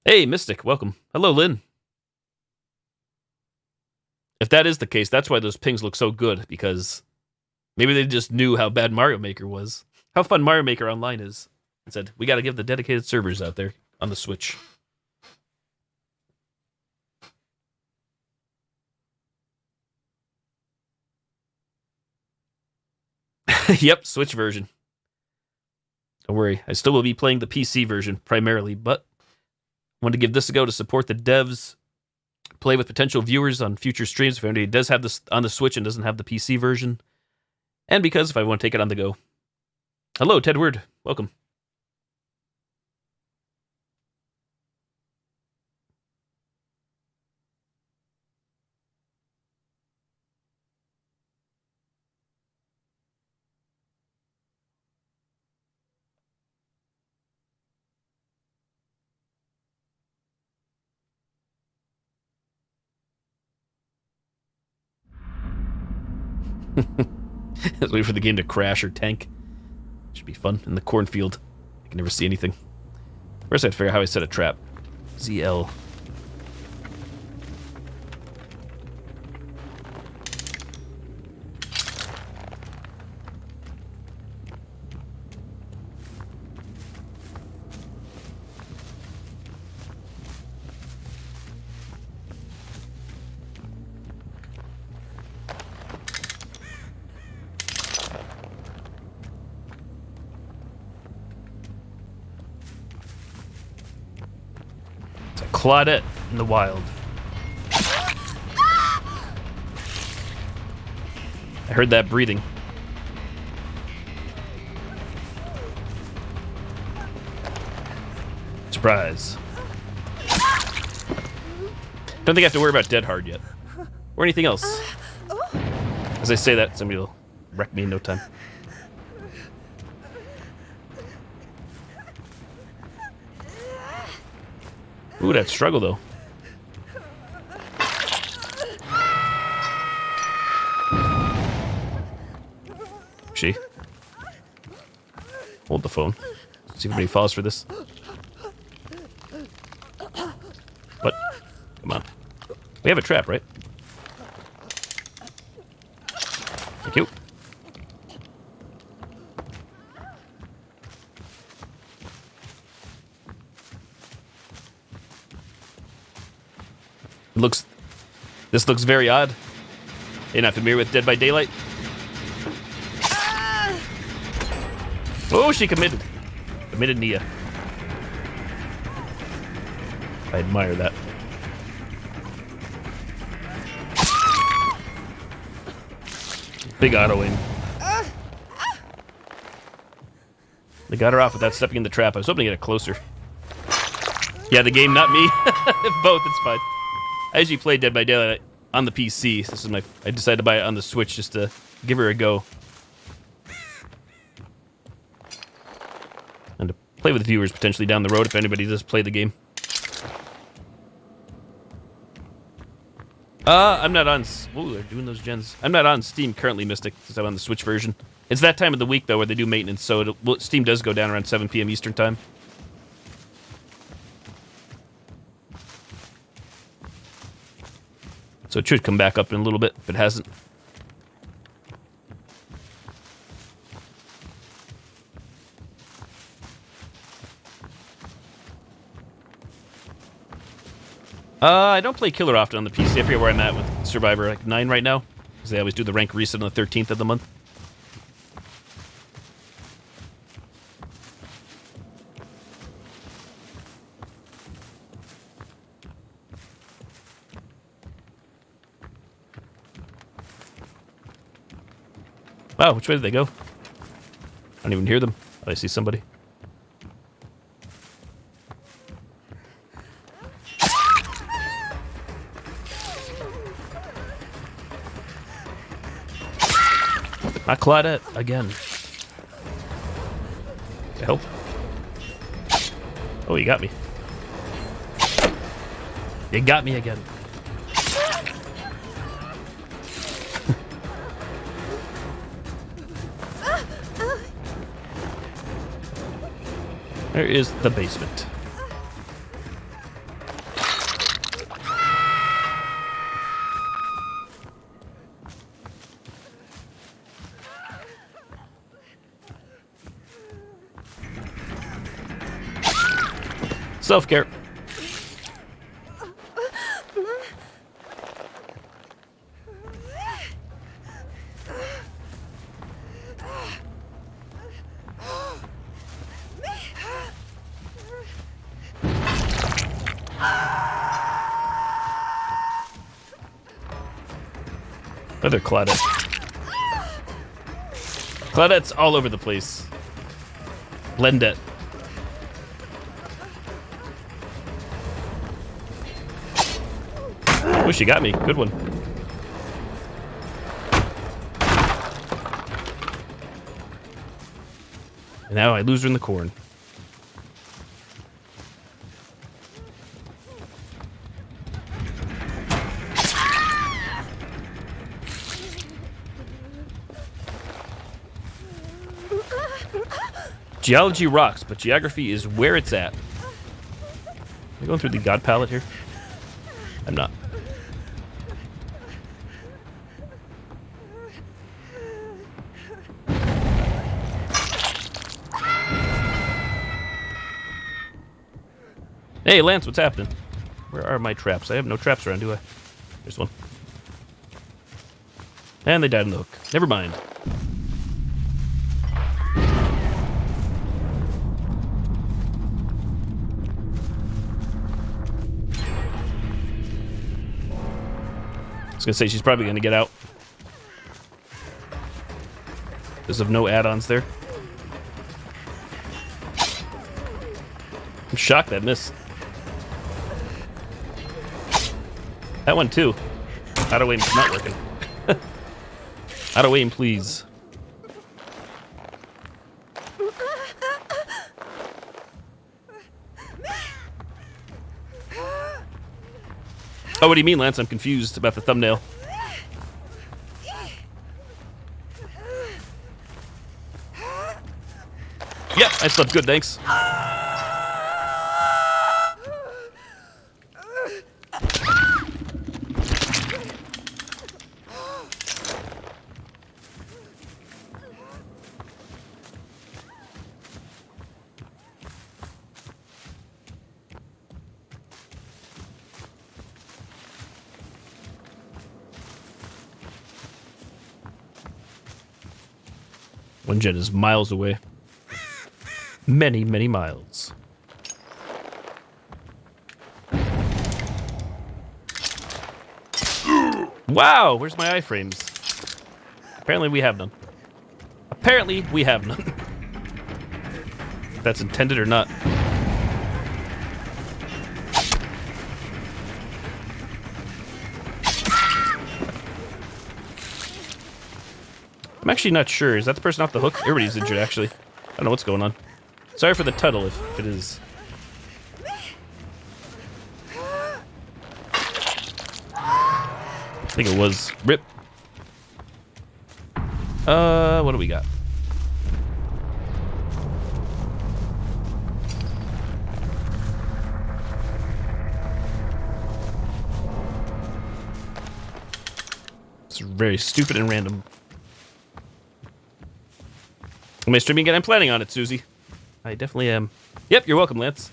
Hey, Mystic, welcome. Hello, Lynn. If that is the case, that's why those pings look so good, because maybe they just knew how bad Mario Maker was. How fun Mario Maker Online is. And said, we got to give the dedicated servers out there on the Switch. Yep, Switch version. Don't worry, I still will be playing the PC version primarily, but I wanted to give this a go to support the devs, play with potential viewers on future streams if anybody does have this on the Switch and doesn't have the PC version, and because if I want to take it on the go. Hello, Tedward. Welcome. Let's wait for the game to crash or tank. Should be fun in the cornfield. I can never see anything. First, I have to figure out how I set a trap. ZL. Claudette in the wild. I heard that breathing. Surprise. Don't think I have to worry about Dead Hard yet. Or anything else. As I say that, somebody will wreck me in no time. Ooh, that struggle, though. She. Hold the phone. See if anybody falls for this. What? Come on. We have a trap, right? Thank you. This looks very odd. You're not familiar with Dead by Daylight? Oh, she committed. Committed Nia. I admire that. Big auto aim. They got her off without stepping in the trap. I was hoping to get it closer. Yeah, the game, not me. Both, it's fine. I usually play Dead by Daylight on the PC. This is I decided to buy it on the Switch just to give her a go. And to play with viewers potentially down the road if anybody does play the game. I'm not on... Ooh, they're doing those gens. I'm not on Steam currently, Mystic, because I'm on the Switch version. It's that time of the week, though, where they do maintenance, so Steam does go down around 7 p.m. Eastern Time. So it should come back up in a little bit, if it hasn't. I don't play Killer often on the PC. I forget where I'm at with Survivor, like 9 right now. Because they always do the rank reset on the 13th of the month. Wow, which way did they go? I don't even hear them. Oh, I see somebody. Not Claudette again. Help. Oh, you got me. You got me again. There is the basement. Self-care. Another Claudette. Claudette's all over the place. Blendette. Oh, she got me. Good one. And now I lose her in the corn. Geology rocks, but geography is where it's at. Am I going through the God palette here? I'm not. Hey, Lance, what's happening? Where are my traps? I have no traps around, do I? There's one. And they died on the hook. Never mind. I was gonna say she's probably gonna get out. Because of no add-ons there. I'm shocked that missed. That one too. Auto aim's not working. Auto aim, please. Oh, what do you mean, Lance? I'm confused about the thumbnail. Yep, I slept good, thanks. One gen is miles away. Many, many miles. Wow, where's my iframes? Apparently we have none. Apparently we have none. If that's intended or not. I'm actually not sure. Is that the person off the hook? Everybody's injured, actually. I don't know what's going on. Sorry for the tuttle, if it is. I think it was. Rip. What do we got? It's very stupid and random. Am I streaming again? I'm planning on it, Susie. I definitely am. Yep, you're welcome, Lance.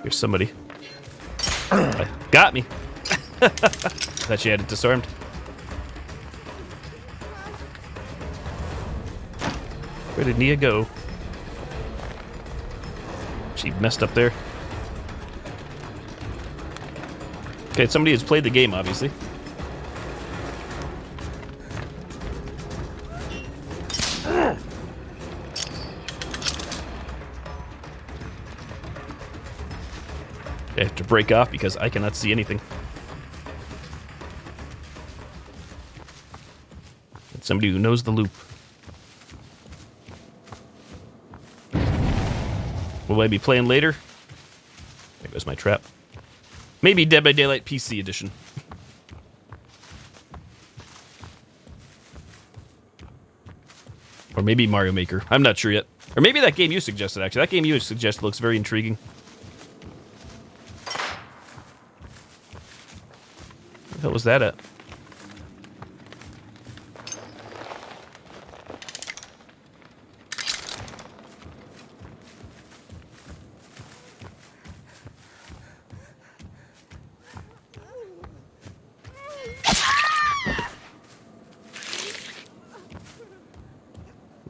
Here's somebody. Got me. Thought she had it disarmed. Where did Nia go? She messed up there. Okay, somebody has played the game, obviously. I have to break off because I cannot see anything. It's somebody who knows the loop. Will I be playing later? There goes my trap. Maybe Dead by Daylight PC edition. Or maybe Mario Maker. I'm not sure yet. Or maybe that game you suggested, actually. That game you suggested looks very intriguing. the hell was that at?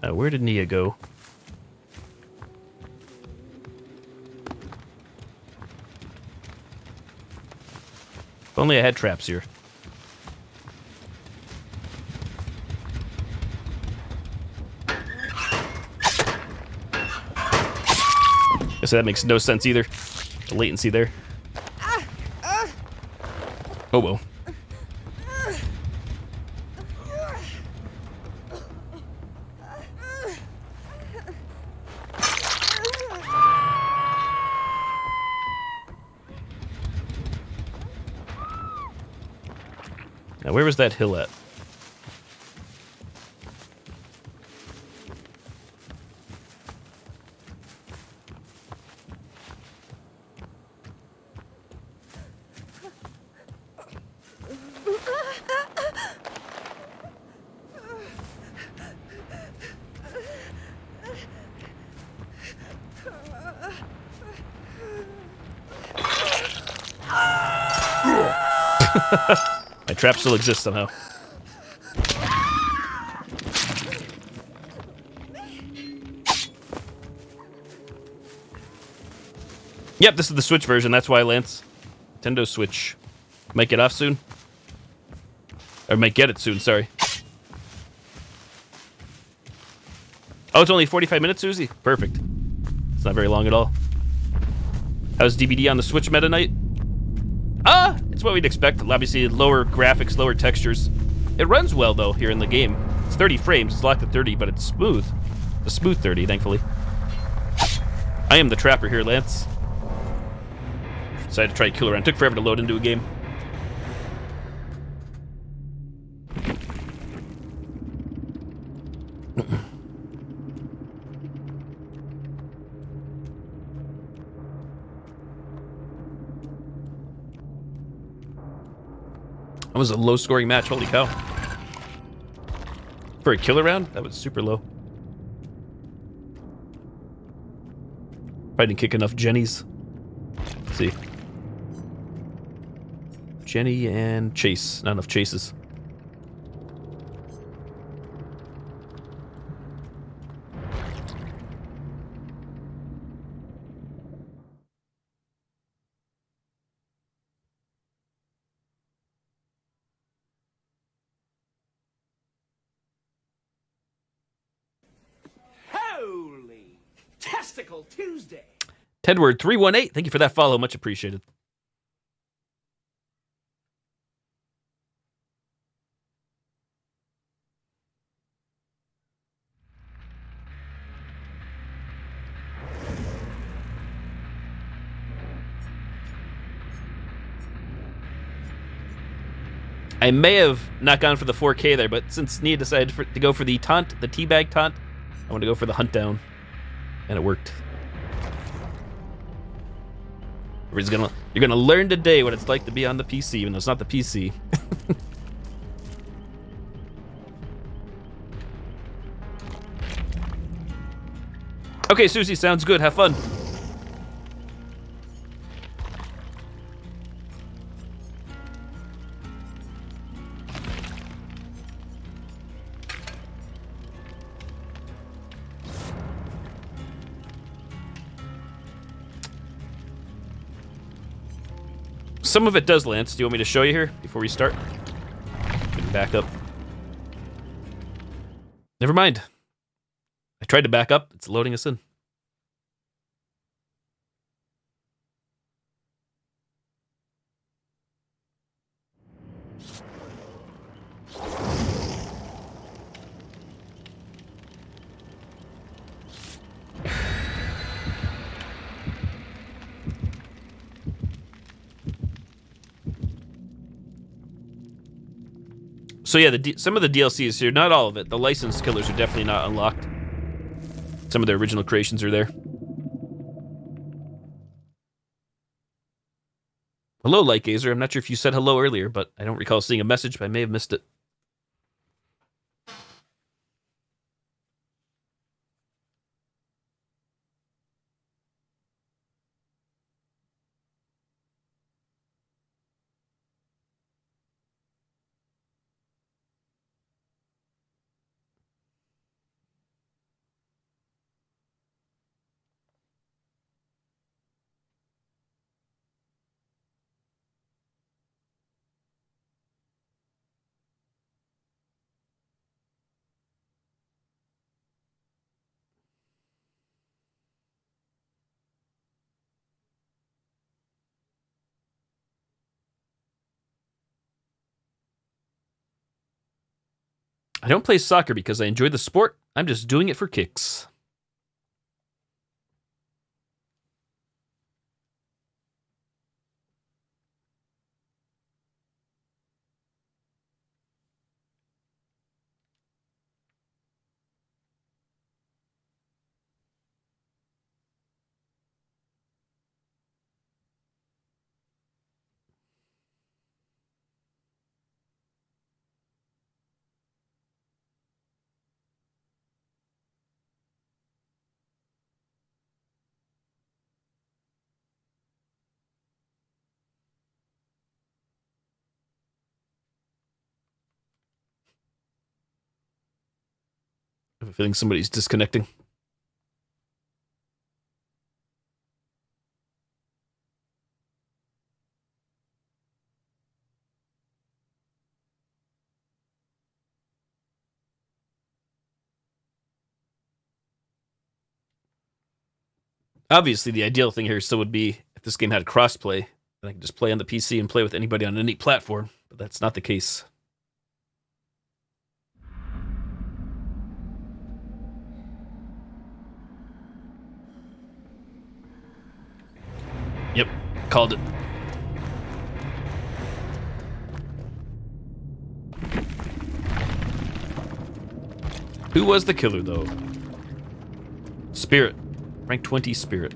Now, where did Nia go? If only I had traps here. Guess that makes no sense either. The latency there. Oh, well. Now, where was that hill at? My trap still exists somehow. Yep, this is the Switch version. That's why, Lance. Nintendo Switch. Might get off soon. Or might get it soon, sorry. Oh, it's only 45 minutes, Susie? Perfect. It's not very long at all. How's DbD on the Switch Meta Knight? It's what we'd expect. Obviously, lower graphics, lower textures. It runs well, though, here in the game. It's 30 frames. It's locked at 30, but it's smooth. It's a smooth 30, thankfully. I am the trapper here, Lance. Decided to try to kill around. Took forever to load into a game. That was a low-scoring match. Holy cow. For a killer round? That was super low. Probably didn't kick enough Jennies. Let's see. Jenny and Chase. Not enough chases. Holy Testicle Tuesday. Tedward 318. Thank you for that follow. Much appreciated. I may have not gone for the 4K there, but since Nia decided to go for the taunt, the teabag taunt, I want to go for the hunt down, and it worked. You're gonna learn today what it's like to be on the PC, even though it's not the PC. Okay, Susie, sounds good. Have fun. Some of it does, Lance. Do you want me to show you here before we start? Getting back up. Never mind. I tried to back up. It's loading us in. So yeah, some of the DLCs here, not all of it. The licensed killers are definitely not unlocked. Some of their original creations are there. Hello, Lightgazer. I'm not sure if you said hello earlier, but I don't recall seeing a message, but I may have missed it. I don't play soccer because I enjoy the sport. I'm just doing it for kicks. I have a feeling somebody's disconnecting. Obviously, the ideal thing here still would be if this game had crossplay, then I could just play on the PC and play with anybody on any platform, but that's not the case. Yep, called it. Who was the killer, though? Spirit. Rank 20 Spirit.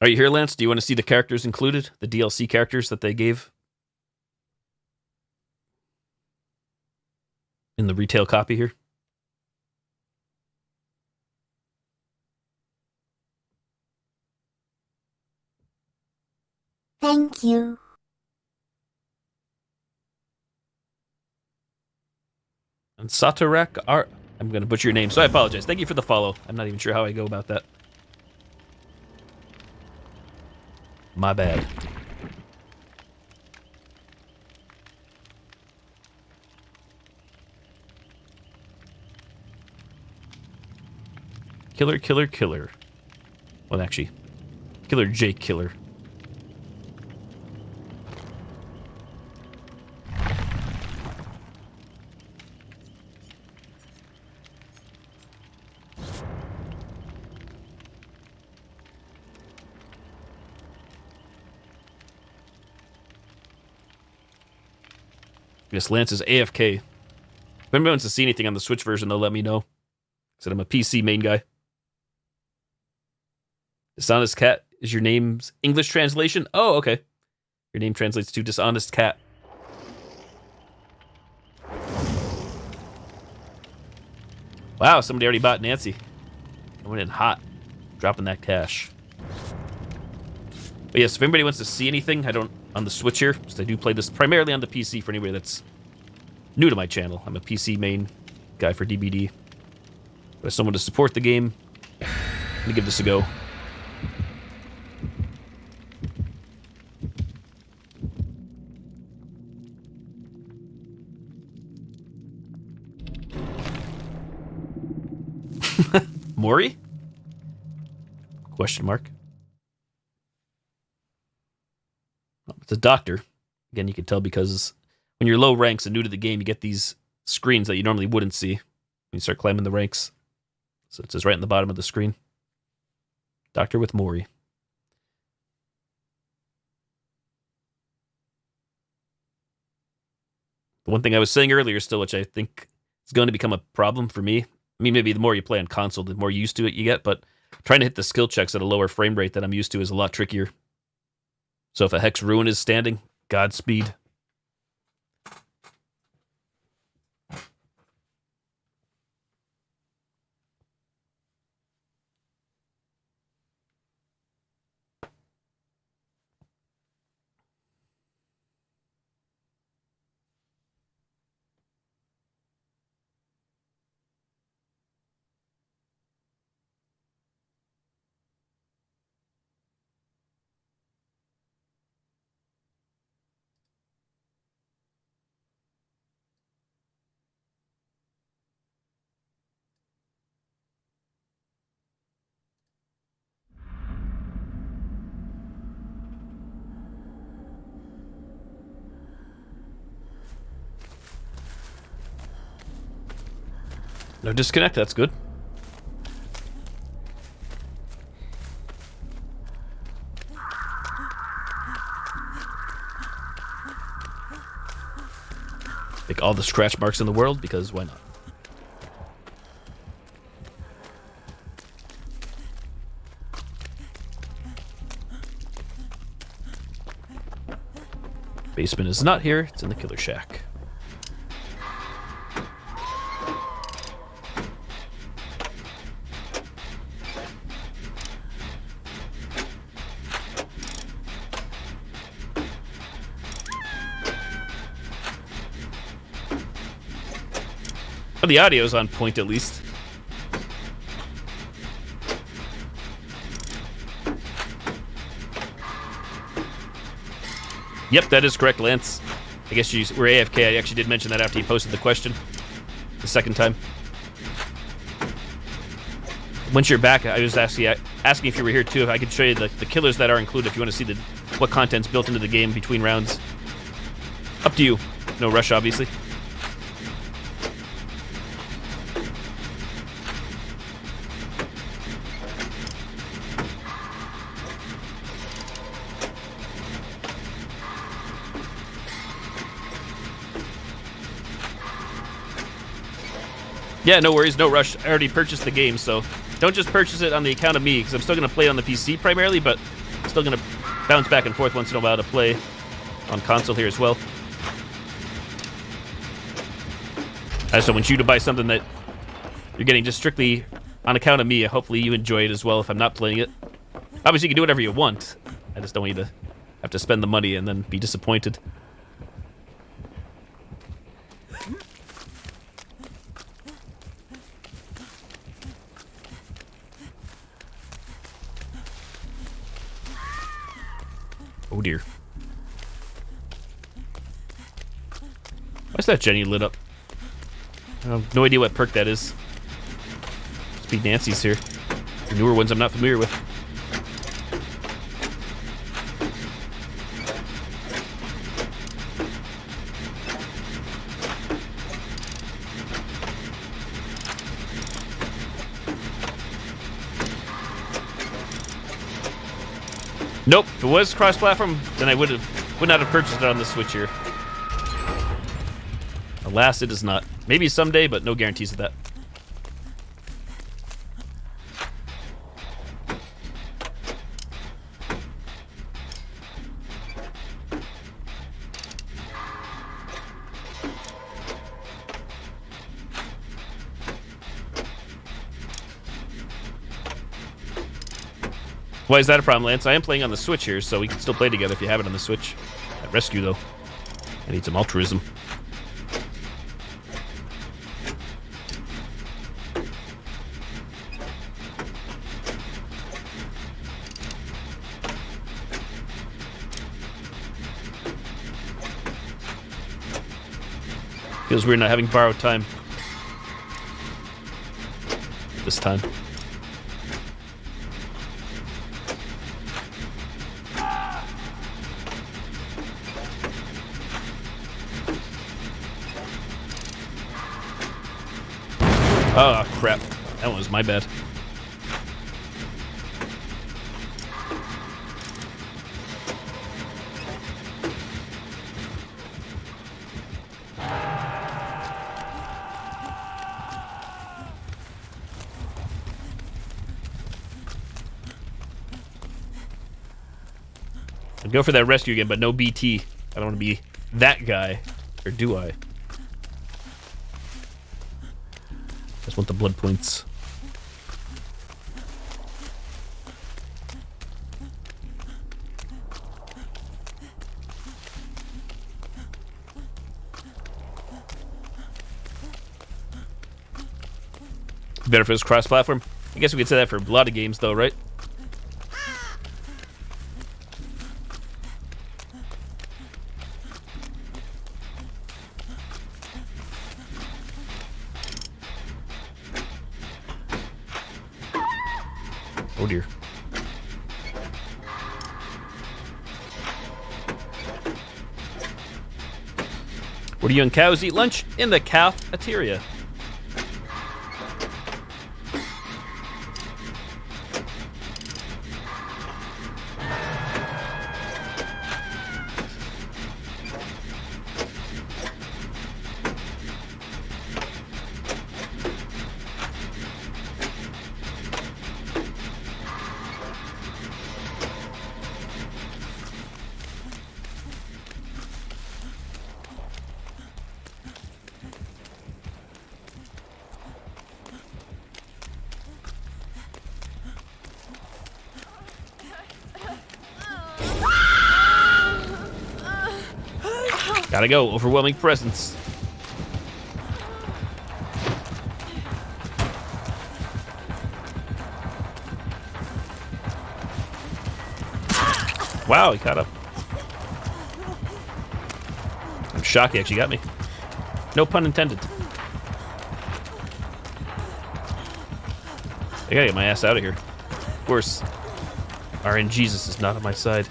Are you here, Lance? Do you want to see the characters included? The DLC characters that they gave? In the retail copy here? Thank you. And Satarak Art. I'm going to butcher your name, so I apologize. Thank you for the follow. I'm not even sure how I go about that. My bad. Killer, killer, killer. Well, actually, Killer Jake Killer. Yes, Lance is AFK. If anybody wants to see anything on the Switch version, they'll let me know. Said I'm a PC main guy. Dishonest Cat is your name's English translation? Oh, okay. Your name translates to Dishonest Cat. Wow, somebody already bought Nancy. I went in hot, dropping that cash. But yes, if anybody wants to see anything, I don't on the Switch here, because I do play this primarily on the PC for anybody that's new to my channel. I'm a PC main guy for DbD. But as someone to support the game, I'm gonna give this a go. Mori? Question mark. Oh, it's a doctor. Again, you can tell because when you're low ranks and new to the game, you get these screens that you normally wouldn't see when you start climbing the ranks. So it says right in the bottom of the screen. Doctor with Mori. The one thing I was saying earlier still, which I think is going to become a problem for me, mean, maybe the more you play on console, the more used to it you get, but trying to hit the skill checks at a lower frame rate than I'm used to is a lot trickier. So if a Hex Ruin is standing, Godspeed. No disconnect, that's good. Make all the scratch marks in the world, because why not? Basement is not here, it's in the Killer Shack. But the audio's on point at least. Yep, that is correct, Lance. I guess you were AFK. I actually did mention that after you posted the question. The second time. Once you're back, I was asking if you were here too, if I could show you the killers that are included if you want to see what content's built into the game between rounds. Up to you. No rush, obviously. Yeah, no worries, no rush. I already purchased the game, so don't just purchase it on the account of me, because I'm still going to play on the PC primarily, but I'm still going to bounce back and forth once in a while to play on console here as well. I just don't want you to buy something that you're getting just strictly on account of me. Hopefully you enjoy it as well if I'm not playing it. Obviously, you can do whatever you want. I just don't want you to have to spend the money and then be disappointed. Oh dear. Why's that Jenny lit up? I have no idea what perk that is. Must be Nancy's here. The newer ones I'm not familiar with. Nope, if it was cross-platform, then I would not have purchased it on the Switch here. Alas, it is not. Maybe someday, but no guarantees of that. Why is that a problem, Lance? I am playing on the Switch here, so we can still play together if you have it on the Switch. At Rescue, though. I need some altruism. Feels weird not having borrowed time. This time. Oh, crap. That one was my bad. I'd go for that rescue again, but no BT. I don't want to be that guy. Or do I? Just want the blood points. Better if it was cross-platform. I guess we could say that for a lot of games, though, right? Oh dear. Where do you and cows eat lunch? In the cafeteria. Gotta go. Overwhelming presence. Wow, he caught up. I'm shocked he actually got me. No pun intended. I gotta get my ass out of here. Of course, RN Jesus is not on my side.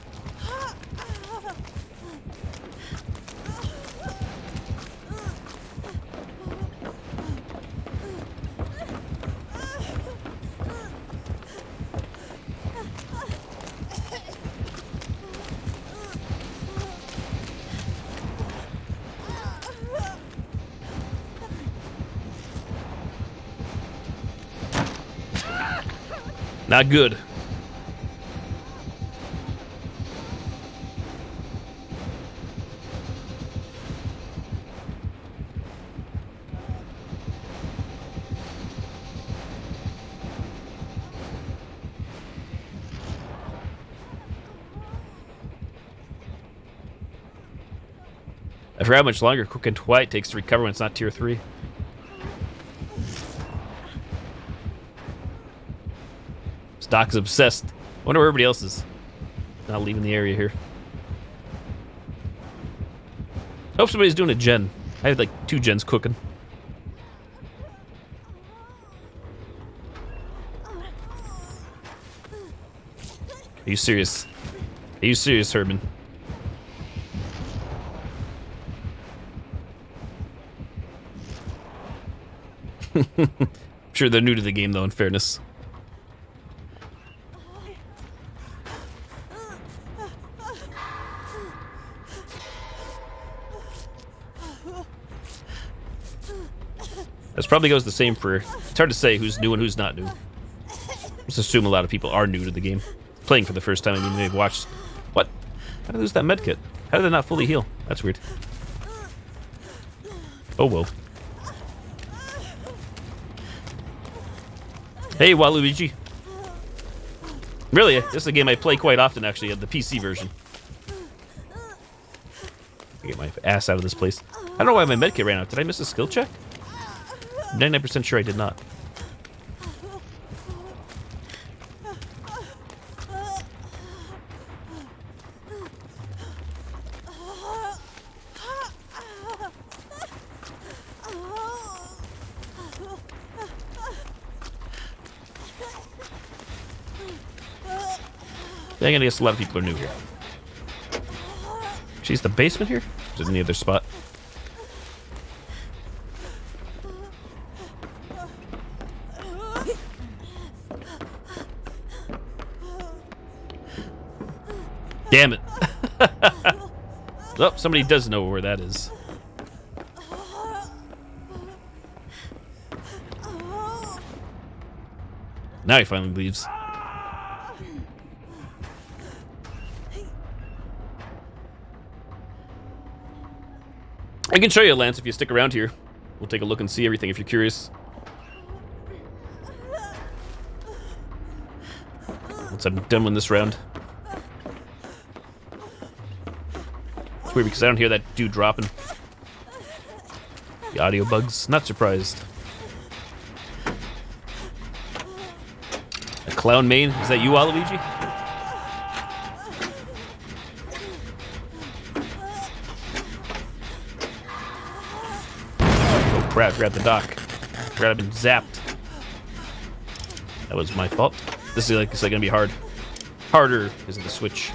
Not good. I forgot how much longer Cooking White takes to recover when it's not tier 3. Doc is obsessed. Wonder where everybody else is. Not leaving the area here. Hope somebody's doing a gen. I had like 2 gens cooking. Are you serious? Are you serious, Herman? I'm sure they're new to the game, though, in fairness. This probably goes the same for... It's hard to say who's new and who's not new. Just assume a lot of people are new to the game. Playing for the first time, I mean, they've watched... What? How did I lose that medkit? How did I not fully heal? That's weird. Oh, well. Hey, Waluigi. Really, this is a game I play quite often, actually, the PC version. Get my ass out of this place. I don't know why my medkit ran out. Did I miss a skill check? I'm 99% sure I did not. I guess a lot of people are new here. She's the basement here? Is it any other spot? Damn it. Oh, somebody does know where that is. Now he finally leaves. I can show you, Lance, if you stick around here. We'll take a look and see everything if you're curious. Once I'm done with this round. It's weird because I don't hear that dude dropping. The audio bugs. Not surprised. A clown main? Is that you, Waluigi? Oh crap, grab the dock. I've been zapped. That was my fault. This is like gonna be hard. Harder because of the switch.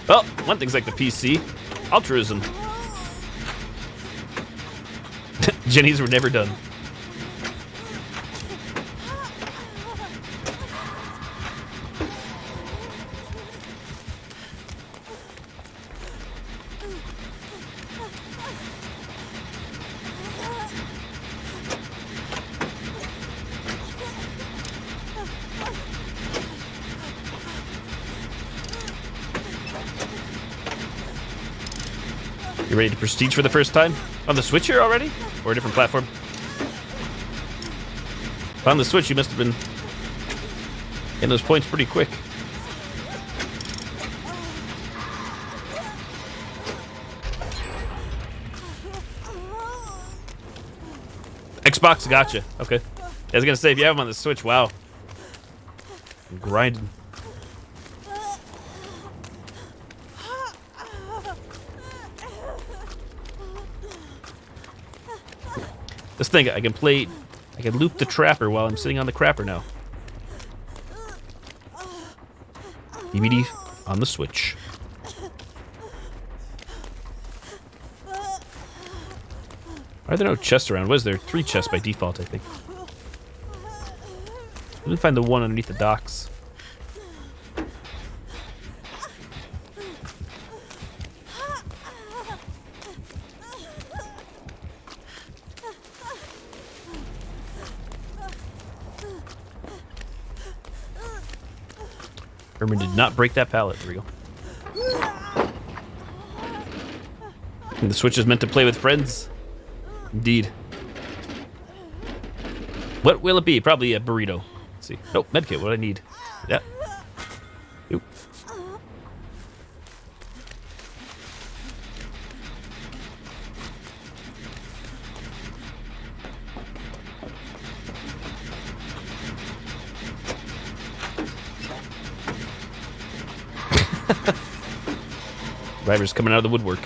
Well, one thing's like the PC. Altruism. Jennies were never done. You ready to prestige for the first time? On the Switch here already? Or a different platform? On the Switch, you must have been getting those points pretty quick. Xbox, gotcha. Okay. I was gonna say, if you have them on the Switch, wow. I'm grinding. This thing, I can loop the trapper while I'm sitting on the crapper now. DbD on the Switch. Why are there no chests around? Was there 3 chests by default, I think? I didn't find the one underneath the docks. Herman did not break that pallet. There we go. And the Switch is meant to play with friends. Indeed. What will it be? Probably a burrito. Let's see. Nope, medkit. What do I need? Yeah. Oop. Driver's coming out of the woodwork.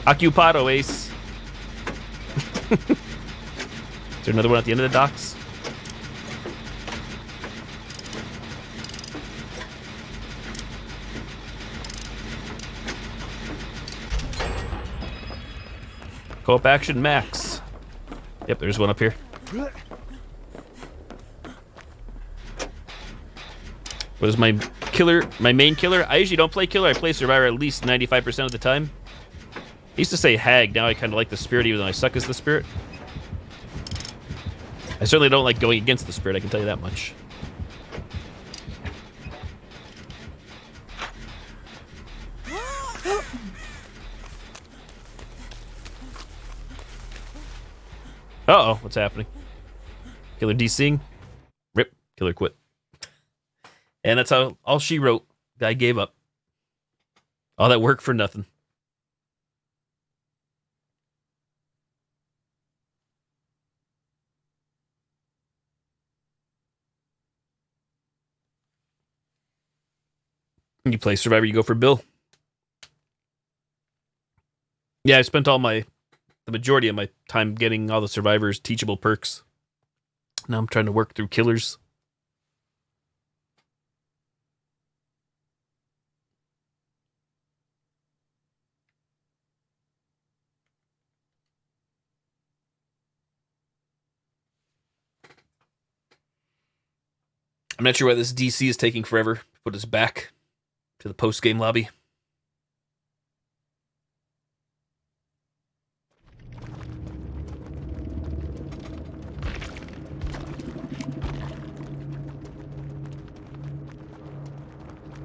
Occupado, Ace. Is there another one at the end of the docks? Co-op action max. Yep, there's one up here. What is my killer? My main killer? I usually don't play killer. I play survivor at least 95% of the time. I used to say hag. Now I kind of like the spirit, even though I suck as the spirit. I certainly don't like going against the spirit. I can tell you that much. Uh-oh, what's happening? Killer DCing. Rip. Killer quit. And that's how all she wrote. Guy gave up. All that work for nothing. You play Survivor, you go for Bill. Yeah, I spent the majority of my time getting all the Survivor's teachable perks. Now I'm trying to work through killers. I'm not sure why this DC is taking forever to put us back to the post-game lobby.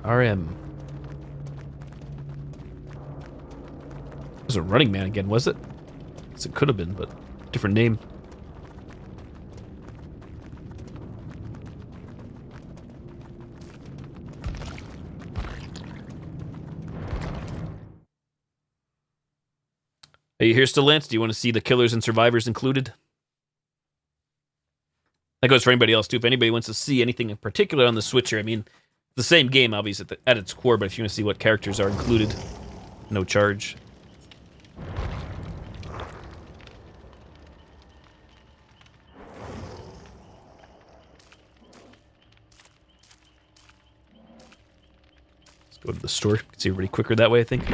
RM. It was a Running Man again, was it? I guess it could have been, but different name. Are you here still, Lance? Do you want to see the killers and survivors included? That goes for anybody else, too. If anybody wants to see anything in particular on the Switcher, I mean, the same game, obviously, at its core, but if you want to see what characters are included, no charge. Let's go to the store. You can see everybody quicker that way, I think.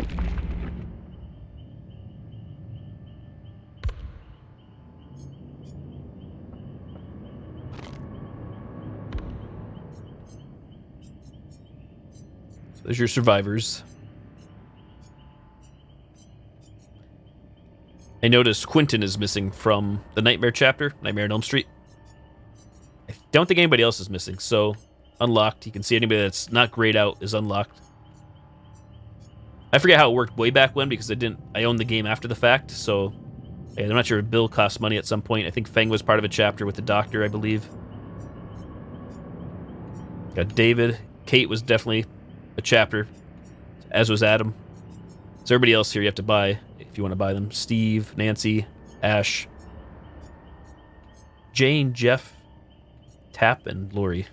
There's your survivors. I noticed Quentin is missing from the Nightmare chapter, Nightmare on Elm Street. I don't think anybody else is missing, so unlocked. You can see anybody that's not grayed out is unlocked. I forget how it worked way back when because I owned the game after the fact, so yeah, I'm not sure if Bill cost money at some point. I think Feng was part of a chapter with the doctor, I believe. Got David. Kate was definitely a chapter, as was Adam. So everybody else here you have to buy if you want to buy them. Steve, Nancy, Ash, Jane, Jeff, Tap, and Lori.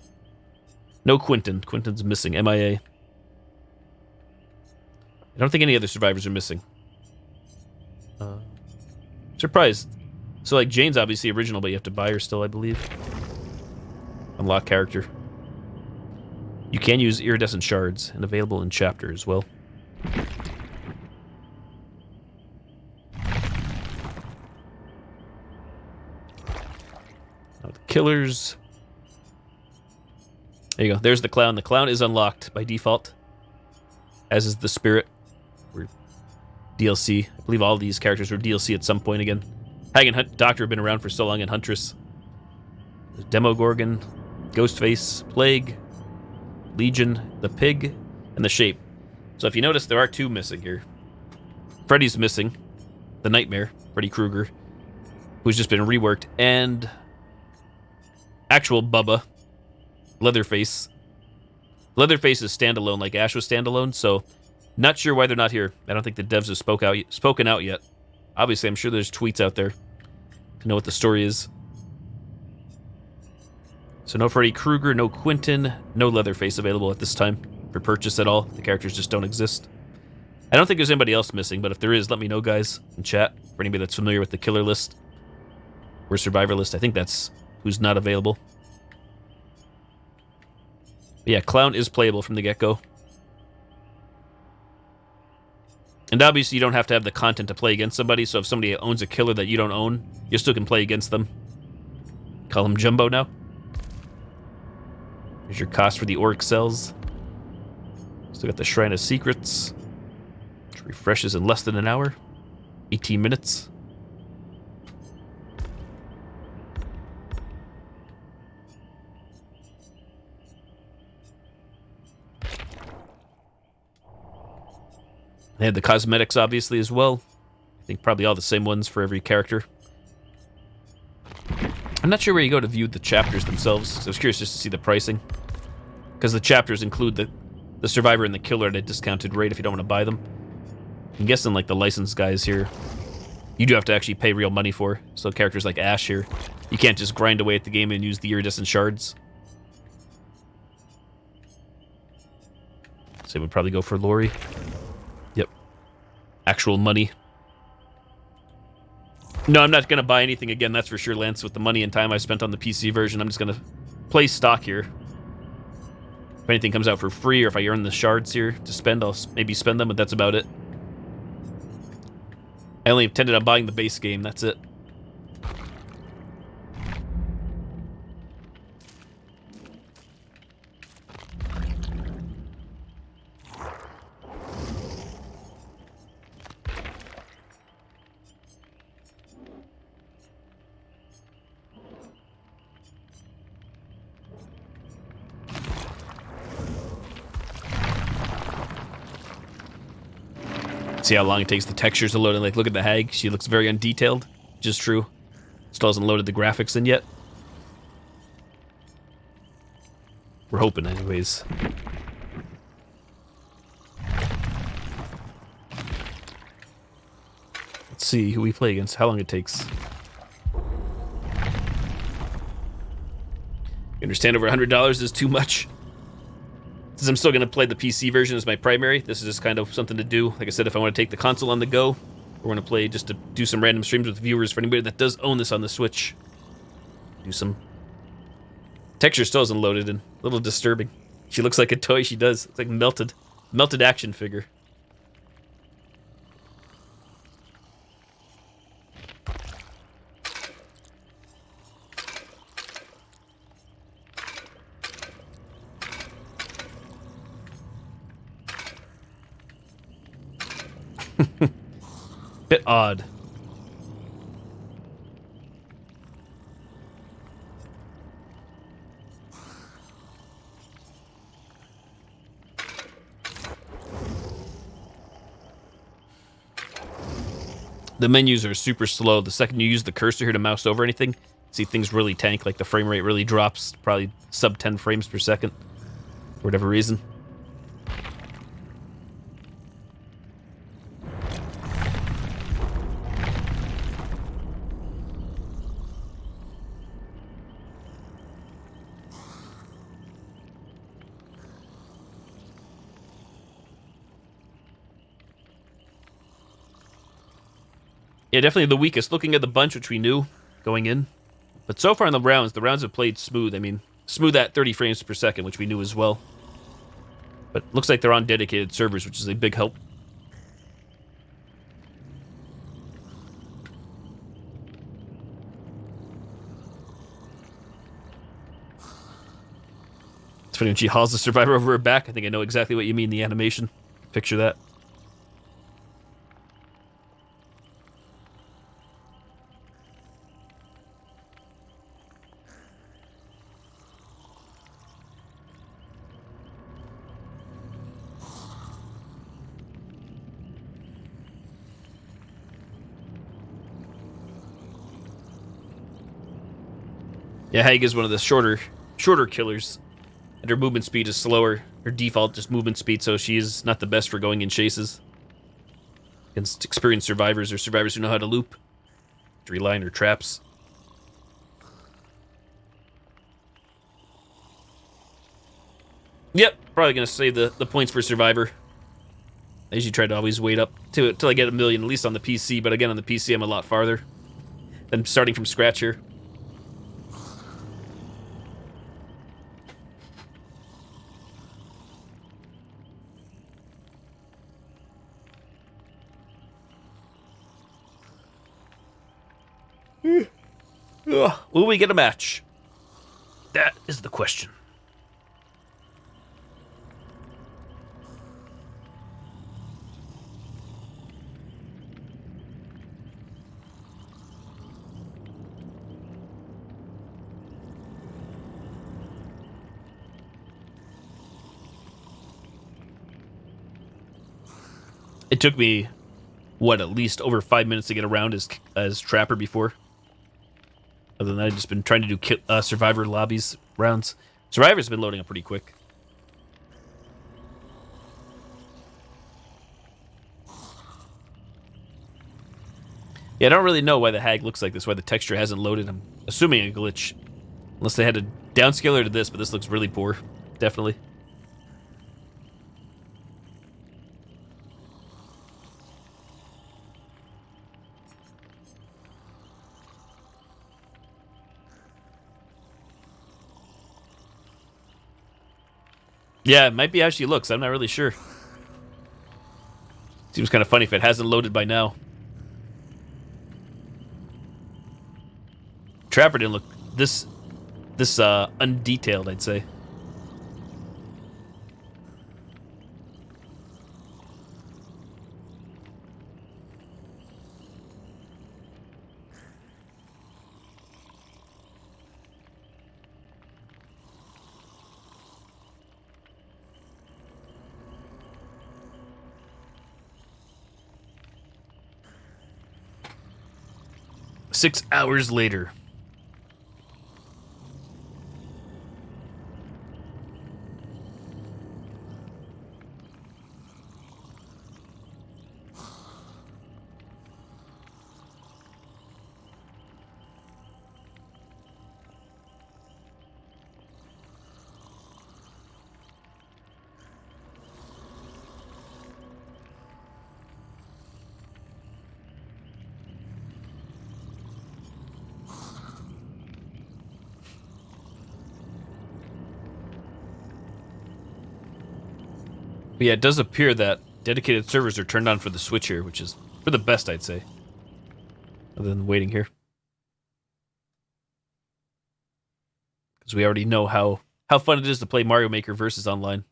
No Quentin. Quentin's missing. MIA. I don't think any other survivors are missing. Surprised. So, like, Jane's obviously original, but you have to buy her still, I believe. Unlock character. You can use iridescent shards, and available in chapter as well. Now the killers. There you go. There's the clown. The clown is unlocked by default, as is the spirit. We're DLC. I believe all these characters were DLC at some point again. Hag and Doctor have been around for so long, and Huntress. There's Demogorgon, Ghostface, Plague, Legion, the Pig, and the Shape. So if you notice, there are two missing here. Freddy's missing. The Nightmare, Freddy Krueger, who's just been reworked, and actual Bubba, Leatherface. Leatherface is standalone, like Ash was standalone, so not sure why they're not here. I don't think the devs have spoken out yet. Obviously, I'm sure there's tweets out there to know what the story is. So no Freddy Krueger, no Quentin, no Leatherface available at this time for purchase at all. The characters just don't exist. I don't think there's anybody else missing, but if there is, let me know, guys, in chat. For anybody that's familiar with the killer list or survivor list, I think that's who's not available. But yeah, Clown is playable from the get-go. And obviously, you don't have to have the content to play against somebody, so if somebody owns a killer that you don't own, you still can play against them. Call him Jumbo now. Here's your cost for the Orc cells. Still got the Shrine of Secrets, which refreshes in less than an hour. 18 minutes. They had the cosmetics, obviously, as well. I think probably all the same ones for every character. I'm not sure where you go to view the chapters themselves, so I was curious just to see the pricing. Because the chapters include the survivor and the killer at a discounted rate if you don't want to buy them. I'm guessing, like, the licensed guys here, you do have to actually pay real money for. So characters like Ash here, you can't just grind away at the game and use the iridescent shards. So it would probably go for Lori. Yep. Actual money. No, I'm not going to buy anything again, that's for sure, Lance. With the money and time I spent on the PC version, I'm just going to play stock here. If anything comes out for free, or if I earn the shards here to spend, I'll maybe spend them, but that's about it. I only intended on buying the base game, that's it. See how long it takes the textures to load in. Like, look at the hag. She looks very undetailed, which is true. Still hasn't loaded the graphics in yet. We're hoping, anyways. Let's see who we play against, how long it takes. You understand over $100 is too much. Since I'm still going to play the PC version as my primary, this is just kind of something to do. Like I said, if I want to take the console on the go, we're going to play just to do some random streams with viewers for anybody that does own this on the Switch. Do some... Texture still isn't loaded and a little disturbing. She looks like a toy, she does. It's like melted action figure. Bit odd. The menus are super slow. The second you use the cursor here to mouse over anything, see things really tank, like the frame rate really drops, probably sub 10 frames per second, for whatever reason. Yeah, definitely the weakest. Looking at the bunch, which we knew going in. But so far in the rounds have played smooth. I mean, smooth at 30 frames per second, which we knew as well. But looks like they're on dedicated servers, which is a big help. It's funny when she hauls the survivor over her back. I think I know exactly what you mean, the animation. Picture that. Yeah, Hag is one of the shorter killers, and her movement speed is slower. Her default just movement speed, so she is not the best for going in chases against experienced survivors or survivors who know how to loop, to rely on her traps. Yep, probably gonna save the points for survivor. I usually try to always wait up to it till I get a million, at least on the PC. But again, on the PC, I'm a lot farther than starting from scratch here. Will we get a match? That is the question. It took me, what, at least over 5 minutes to get around as Trapper before. Other than that, I've just been trying to do Survivor lobbies rounds. Survivor's been loading up pretty quick. Yeah, I don't really know why the Hag looks like this, why the texture hasn't loaded. I'm assuming a glitch. Unless they had to downscale her to this, but this looks really poor. Definitely. Yeah, it might be how she looks. I'm not really sure. Seems kind of funny if it hasn't loaded by now. Trapper didn't look this undetailed, I'd say. 6 hours later. But yeah, it does appear that dedicated servers are turned on for the Switch here, which is for the best, I'd say. Other than waiting here. Because we already know how fun it is to play Mario Maker versus online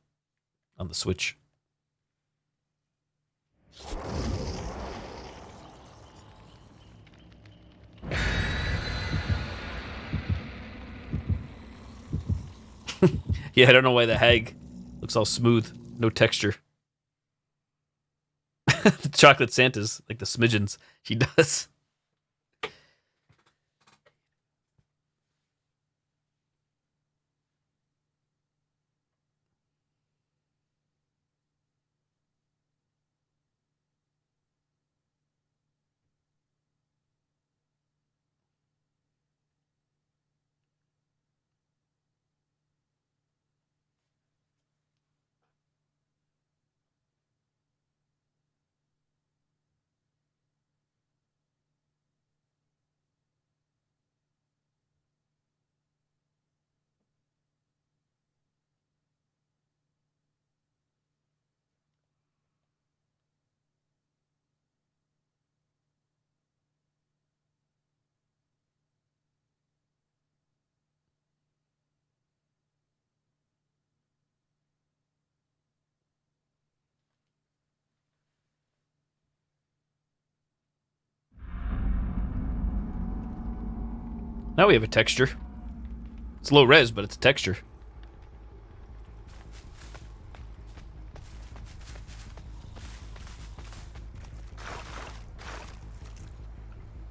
on the Switch. Yeah, I don't know why the hag looks all smooth. No texture. The chocolate Santas, like the smidgens, she does. Now we have a texture. It's low res, but it's a texture.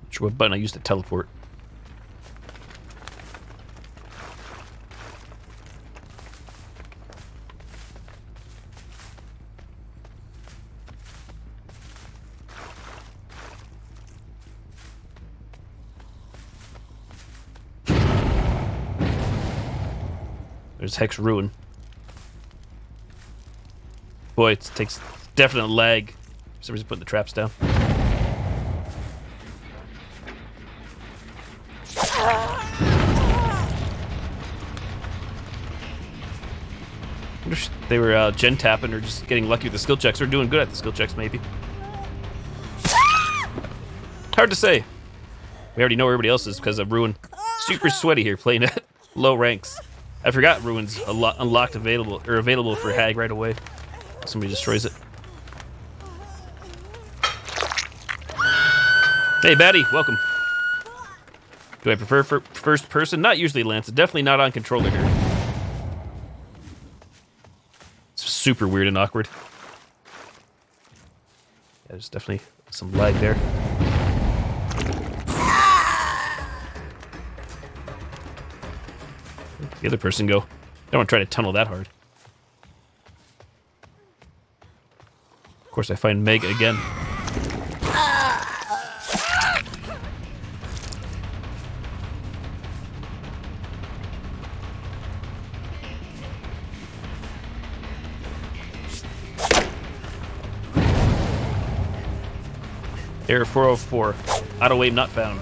Not sure what button I used to teleport. There's Hex Ruin. Boy, it takes definite lag. Somebody's putting the traps down. They were gen tapping or just getting lucky with the skill checks. Or doing good at the skill checks, maybe. Hard to say. We already know where everybody else is because of Ruin. Super sweaty here playing at low ranks. I forgot Ruin's unlocked available for Hag right away. Somebody destroys it. Hey, Batty, welcome. Do I prefer first person? Not usually, Lance. Definitely not on controller here. It's super weird and awkward. Yeah, there's definitely some lag there. Where'd the other person go? I don't want to try to tunnel that hard. Of course, I find Meg again. Error 404. Auto wave not found.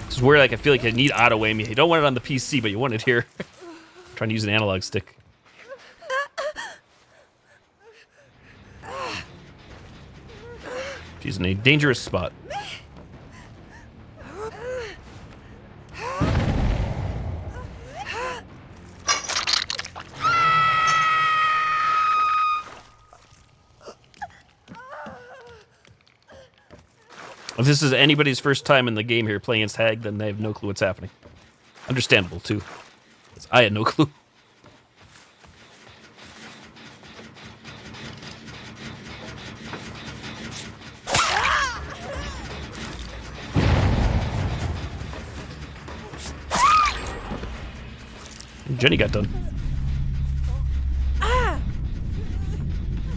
This is where like I feel like I need auto aim. You don't want it on the PC, but you want it here. I'm trying to use an analog stick. She's in a dangerous spot. If this is anybody's first time in the game here playing against Hag, then they have no clue what's happening. Understandable, too. I had no clue. Jenny got done.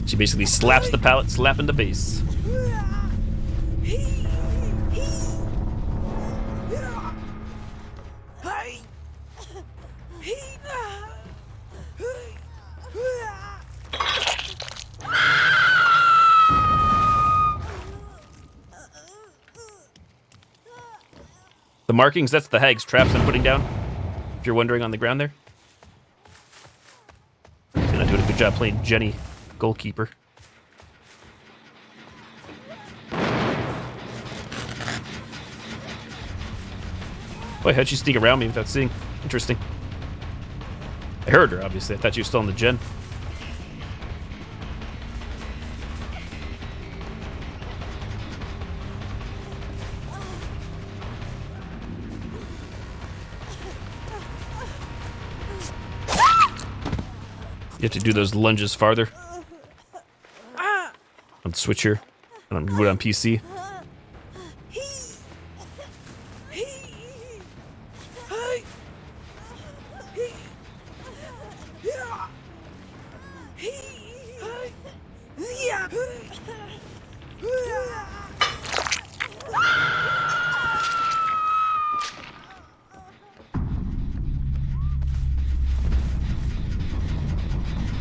She basically slaps the pallet, slapping the base. The markings, that's the hags traps I'm putting down. If you're wondering, on the ground there. You're not doing a good job playing Jenny, goalkeeper. Boy, how'd she sneak around me without seeing? Interesting. I heard her, obviously. I thought she was still on the gen. You have to do those lunges farther. On Switch here. And I'm good on PC.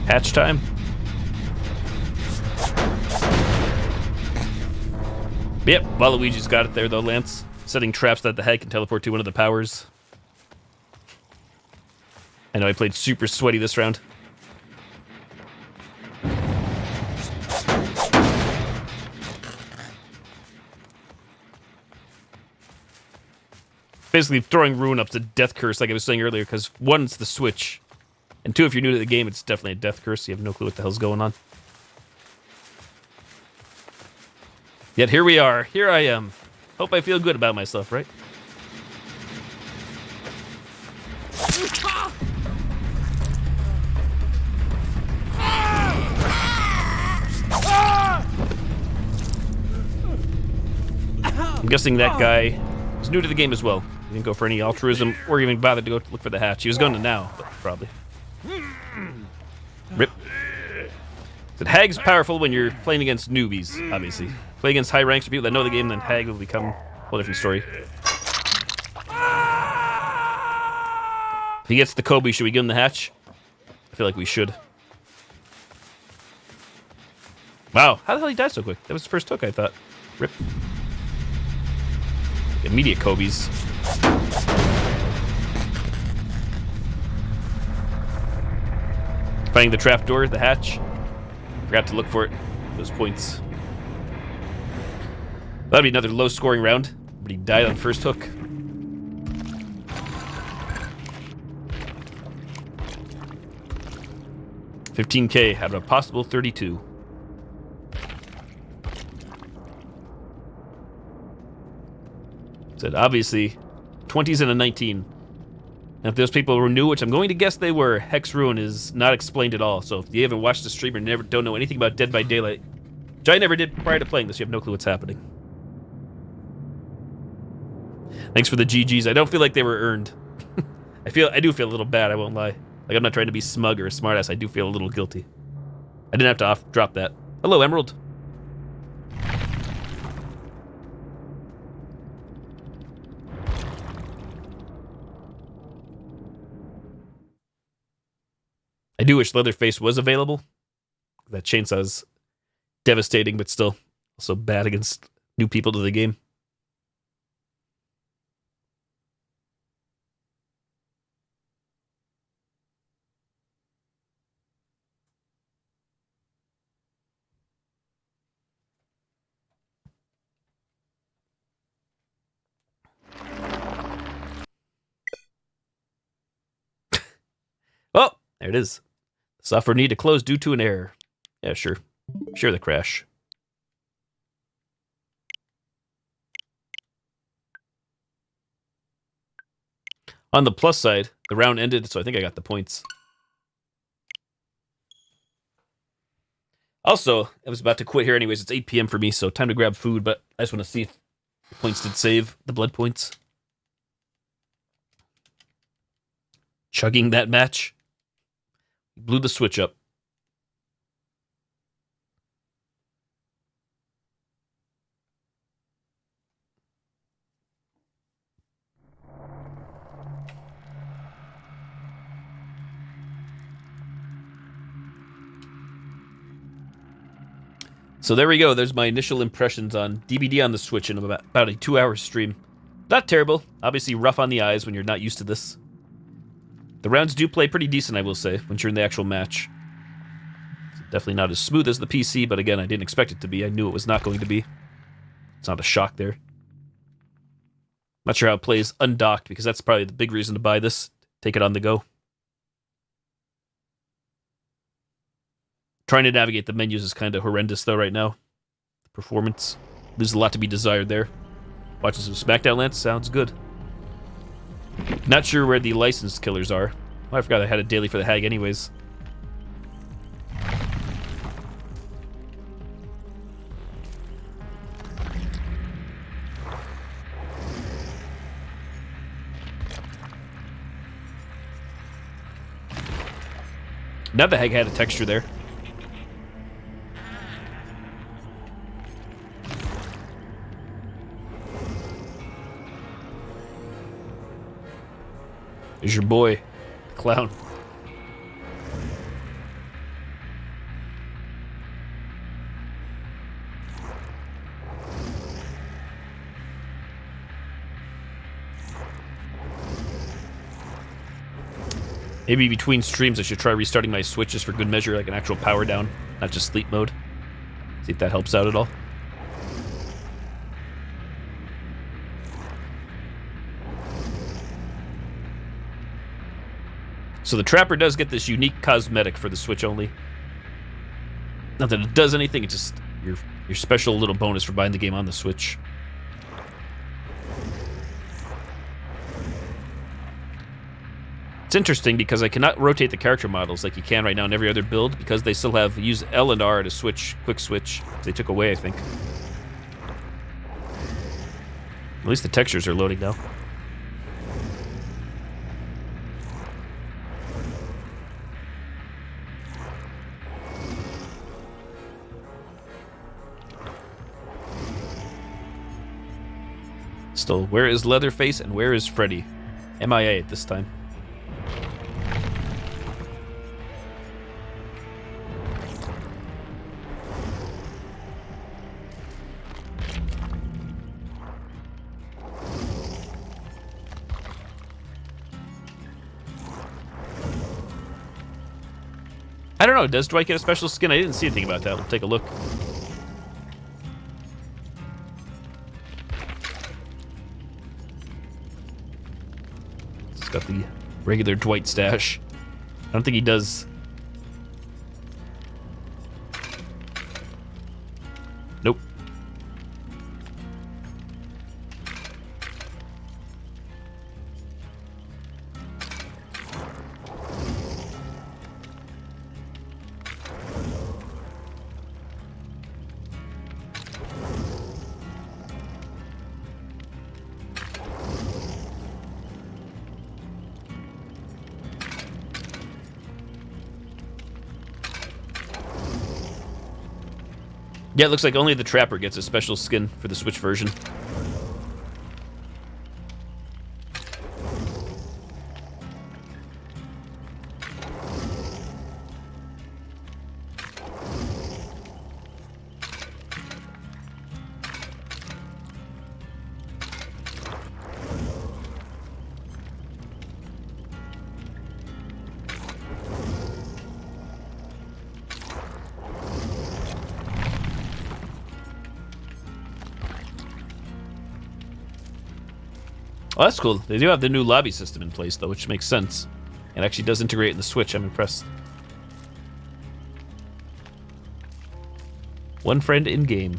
Hatch time. Yep, Waluigi's got it there though, Lance. Setting traps that the hag can teleport to one of the powers. I know I played super sweaty this round. Basically throwing Ruin Up's a death curse, like I was saying earlier, because one, it's the Switch. And two, if you're new to the game, it's definitely a death curse. You have no clue what the hell's going on. Yet here we are. Here I am. Hope I feel good about myself, right? I'm guessing that guy is new to the game as well. He didn't go for any altruism or even bother to go look for the hatch. He was going to now, but probably. Rip. The Hag's powerful when you're playing against newbies, obviously. Play against high ranks or people that know the game, then Hag will become a whole different story. If he gets the Kobe, should we give him the hatch? I feel like we should. Wow, how the hell did he die so quick? That was the first hook, I thought. Rip. Immediate Kobe's. Finding the trapdoor, the hatch. Forgot to look for it. Those points. That'd be another low-scoring round, but he died on first hook. $15K out of a possible 32. Said obviously, 20s and a 19. And if those people were new, which I'm going to guess they were, Hex Ruin is not explained at all. So if you haven't watched the stream or don't know anything about Dead by Daylight, which I never did prior to playing this, you have no clue what's happening. Thanks for the GGs. I don't feel like they were earned. I do feel a little bad, I won't lie. Like, I'm not trying to be smug or a smartass. I do feel a little guilty. I didn't have to drop that. Hello, Emerald. I do wish Leatherface was available. That chainsaw's devastating, but still also bad against new people to the game. Oh, there it is. Software need to close due to an error. Yeah, sure. Sure, the crash. On the plus side, the round ended, so I think I got the points. Also, I was about to quit here anyways. It's 8 p.m. for me, so time to grab food, but I just want to see if the points did save, the blood points. Chugging that match. Blew the Switch up. So there we go. There's my initial impressions on DbD on the Switch in about a 2-hour stream. Not terrible. Obviously rough on the eyes when you're not used to this. The rounds do play pretty decent, I will say, once you're in the actual match. It's definitely not as smooth as the PC, but again, I didn't expect it to be. I knew it was not going to be. It's not a shock there. Not sure how it plays undocked, because that's probably the big reason to buy this. Take it on the go. Trying to navigate the menus is kind of horrendous, though, right now. The performance. There's a lot to be desired there. Watching some SmackDown, Lance? Sounds good. Not sure where the licensed killers are. Oh, I forgot I had a daily for the Hag anyways. Now the Hag had a texture there. There's your boy, the clown. Maybe between streams I should try restarting my Switches for good measure, like an actual power down, not just sleep mode. See if that helps out at all. So the Trapper does get this unique cosmetic for the Switch only. Not that it does anything, it's just your special little bonus for buying the game on the Switch. It's interesting because I cannot rotate the character models like you can right now in every other build because they still have use L and R to switch, quick switch. They took away, I think. At least the textures are loading now. Still, where is Leatherface and where is Freddy? MIA at this time. I don't know, does Dwight get a special skin? I didn't see anything about that. We'll take a look. He's got the regular Dwight stash. I don't think he does. Nope. Yeah, it looks like only the Trapper gets a special skin for the Switch version. Oh, that's cool. They do have the new lobby system in place, though, which makes sense. It actually does integrate in the Switch. I'm impressed. One friend in-game.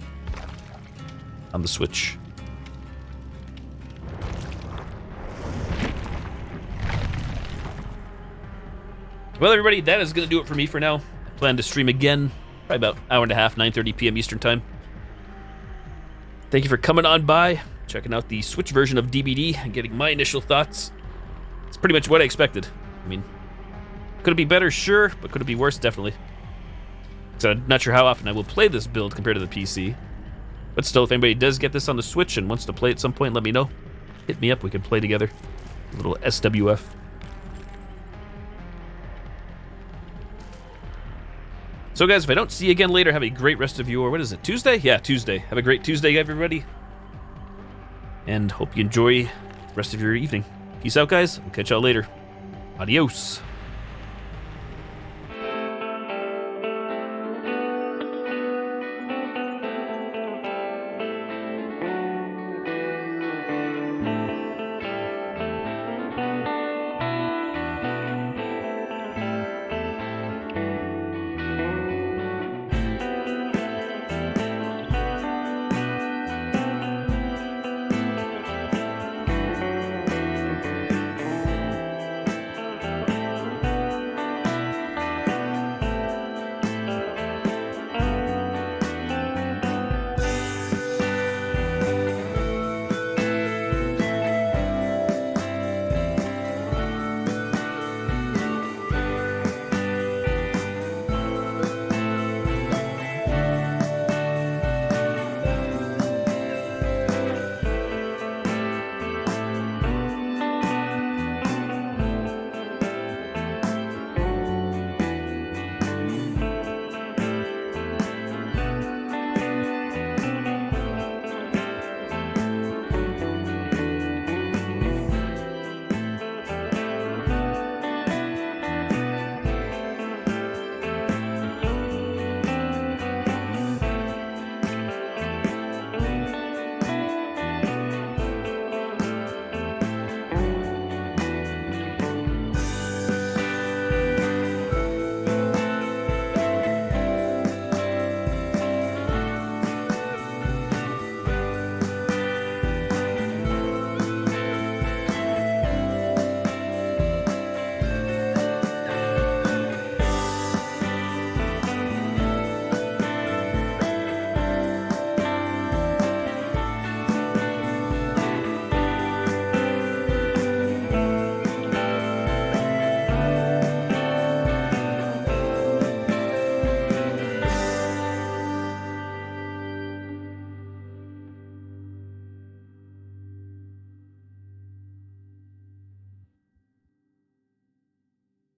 On the Switch. Well, everybody, that is going to do it for me for now. I plan to stream again, probably about an hour and a half, 9:30 p.m. Eastern Time. Thank you for coming on by, checking out the Switch version of DbD, and getting my initial thoughts. It's pretty much what I expected. I mean, could it be better? Sure, but could it be worse? Definitely. So I'm not sure how often I will play this build compared to the PC. But still, if anybody does get this on the Switch and wants to play at some point, let me know. Hit me up, we can play together. A little SWF. So guys, if I don't see you again later, have a great rest of your, what is it, Tuesday? Yeah, Tuesday. Have a great Tuesday, everybody. And hope you enjoy the rest of your evening. Peace out, guys. We'll catch y'all later. Adios.